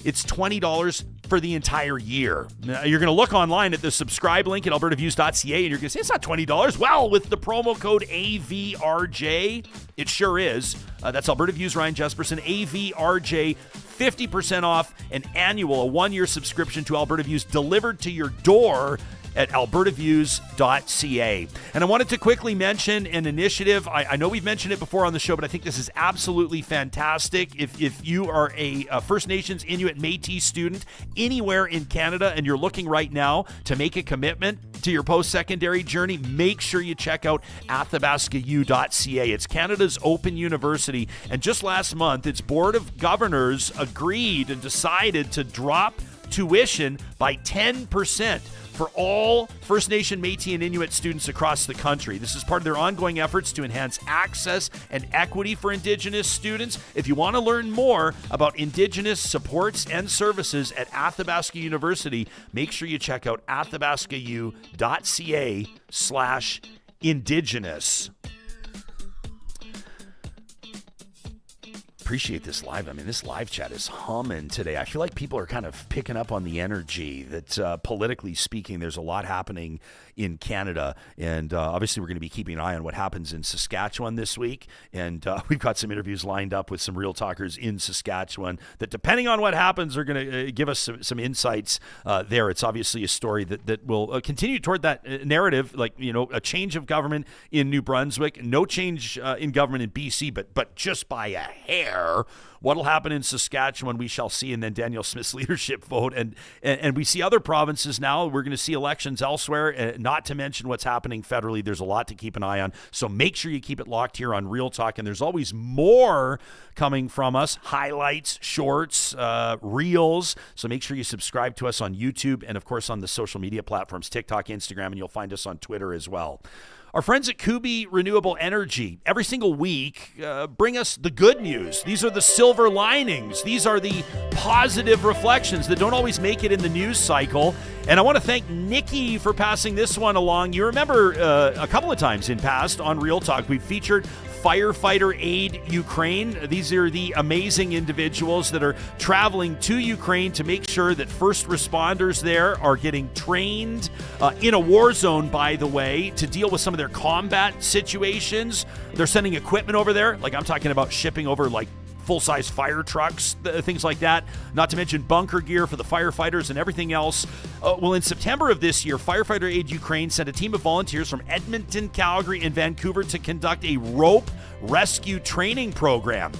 It's $20 for the entire year. Now, you're going to look online at the subscribe link at albertaviews.ca, and you're going to say, it's not $20. Well, with the promo code AVRJ, it sure is. That's Alberta Views, Ryan Jesperson, AVRJ, 50% off an annual, a one-year subscription to Alberta Views delivered to your door at albertaviews.ca. And I wanted to quickly mention an initiative. I know we've mentioned it before on the show, but I think this is absolutely fantastic. If you are a First Nations, Inuit, Métis student anywhere in Canada, and you're looking right now to make a commitment to your post-secondary journey, make sure you check out athabascau.ca. It's Canada's open university, and just last month, its Board of Governors agreed and decided to drop tuition by 10% for all First Nation, Métis, and Inuit students across the country. This is part of their ongoing efforts to enhance access and equity for Indigenous students. If you want to learn more about Indigenous supports and services at Athabasca University, make sure you check out athabascau.ca/Indigenous. Appreciate this live. I mean, this live chat is humming today. I feel like people are kind of picking up on the energy that, politically speaking, there's a lot happening in Canada. And obviously, we're going to be keeping an eye on what happens in Saskatchewan this week. And we've got some interviews lined up with some Real Talkers in Saskatchewan that, depending on what happens, are going to give us some insights there. It's obviously a story that will continue toward that narrative, like, you know, a change of government in New Brunswick, no change in government in BC, but just by a hair. What'll happen in Saskatchewan, we shall see, and then Danielle Smith's leadership vote. And we see other provinces now. We're going to see elections elsewhere, not to mention what's happening federally. There's a lot to keep an eye on. So make sure you keep it locked here on Real Talk. And there's always more coming from us, highlights, shorts, reels. So make sure you subscribe to us on YouTube and, of course, on the social media platforms, TikTok, Instagram, and you'll find us on Twitter as well. Our friends at Kuby Renewable Energy, every single week, bring us the good news. These are the silver linings. These are the positive reflections that don't always make it in the news cycle. And I want to thank Nikki for passing this one along. You remember a couple of times in past on Real Talk, we've featured Firefighter Aid Ukraine. These are the amazing individuals that are traveling to Ukraine to make sure that first responders there are getting trained in a war zone, by the way, to deal with some of their combat situations. They're sending equipment over there. Like, I'm talking about shipping over like full-size fire trucks, things like that, not to mention bunker gear for the firefighters and everything else. Well, in September of this year, Firefighter Aid Ukraine sent a team of volunteers from Edmonton, Calgary, and Vancouver to conduct a rope rescue training program.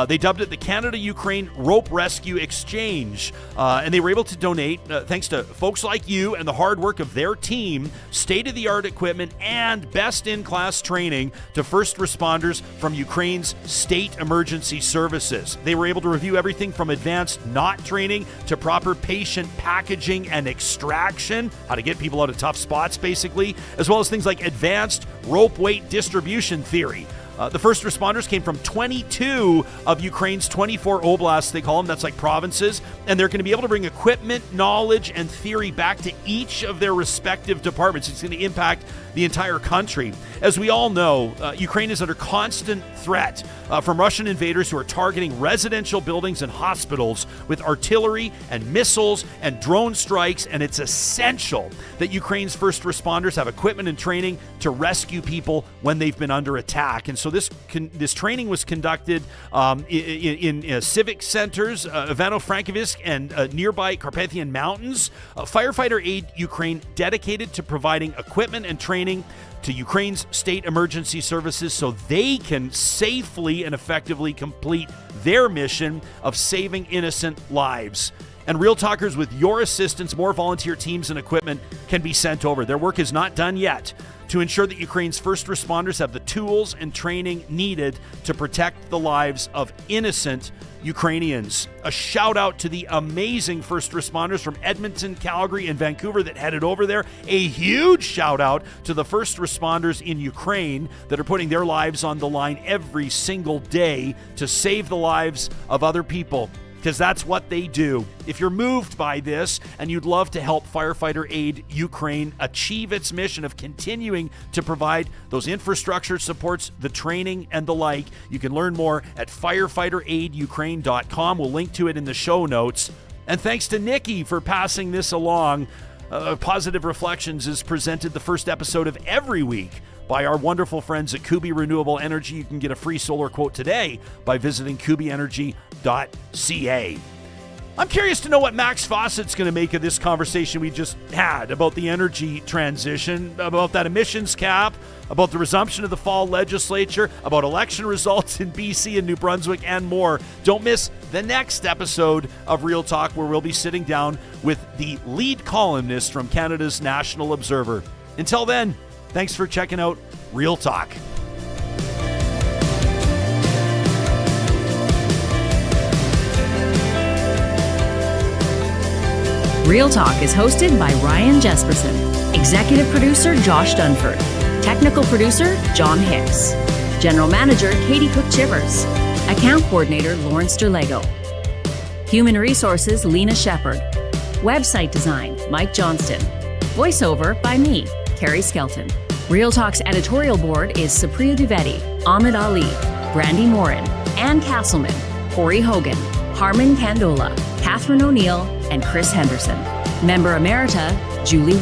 They dubbed it the Canada-Ukraine Rope Rescue Exchange, and they were able to donate, thanks to folks like you and the hard work of their team, state-of-the-art equipment and best-in-class training to first responders from Ukraine's state emergency services. They were able to review everything from advanced knot training to proper patient packaging and extraction, how to get people out of tough spots, basically, as well as things like advanced rope weight distribution theory. The first responders came from 22 of Ukraine's 24 oblasts, they call them. That's like provinces. And they're going to be able to bring equipment, knowledge, and theory back to each of their respective departments. It's going to impact the entire country. As we all know, Ukraine is under constant threat from Russian invaders who are targeting residential buildings and hospitals with artillery and missiles and drone strikes. And it's essential that Ukraine's first responders have equipment and training to rescue people when they've been under attack. And so this training was conducted in civic centers, Ivano-Frankivsk and nearby Carpathian Mountains. Firefighter Aid Ukraine dedicated to providing equipment and training to Ukraine's state emergency services so they can safely and effectively complete their mission of saving innocent lives. And Real Talkers, with your assistance, more volunteer teams and equipment can be sent over. Their work is not done yet to ensure that Ukraine's first responders have the tools and training needed to protect the lives of innocent Ukrainians. A shout out to the amazing first responders from Edmonton, Calgary, and Vancouver that headed over there. A huge shout out to the first responders in Ukraine that are putting their lives on the line every single day to save the lives of other people, because that's what they do. If you're moved by this and you'd love to help Firefighter Aid Ukraine achieve its mission of continuing to provide those infrastructure supports, the training, and the like, you can learn more at firefighteraidukraine.com. We'll link to it in the show notes. And thanks to Nikki for passing this along. Positive Reflections is presented the first episode of every week by our wonderful friends at Kuby Renewable Energy. You can get a free solar quote today by visiting kubyenergy.ca. I'm curious to know what Max Fawcett's going to make of this conversation we just had about the energy transition, about that emissions cap, about the resumption of the fall legislature, about election results in BC and New Brunswick, and more. Don't miss the next episode of Real Talk, where we'll be sitting down with the lead columnist from Canada's National Observer. Until then, thanks for checking out Real Talk. Real Talk is hosted by Ryan Jesperson, executive producer Josh Dunford, technical producer John Hicks, general manager Katie Cook-Chivers, account coordinator Lawrence Derlego, human resources Lena Shepard, website design Mike Johnston, voiceover by me, Carrie Skelton. Real Talk's editorial board is Supriya Dwivedi, Ahmed Ali, Brandy Morin, Ann Castleman, Corey Hogan, Harman Kandola, Catherine O'Neill, and Chris Henderson. Member Emerita, Julie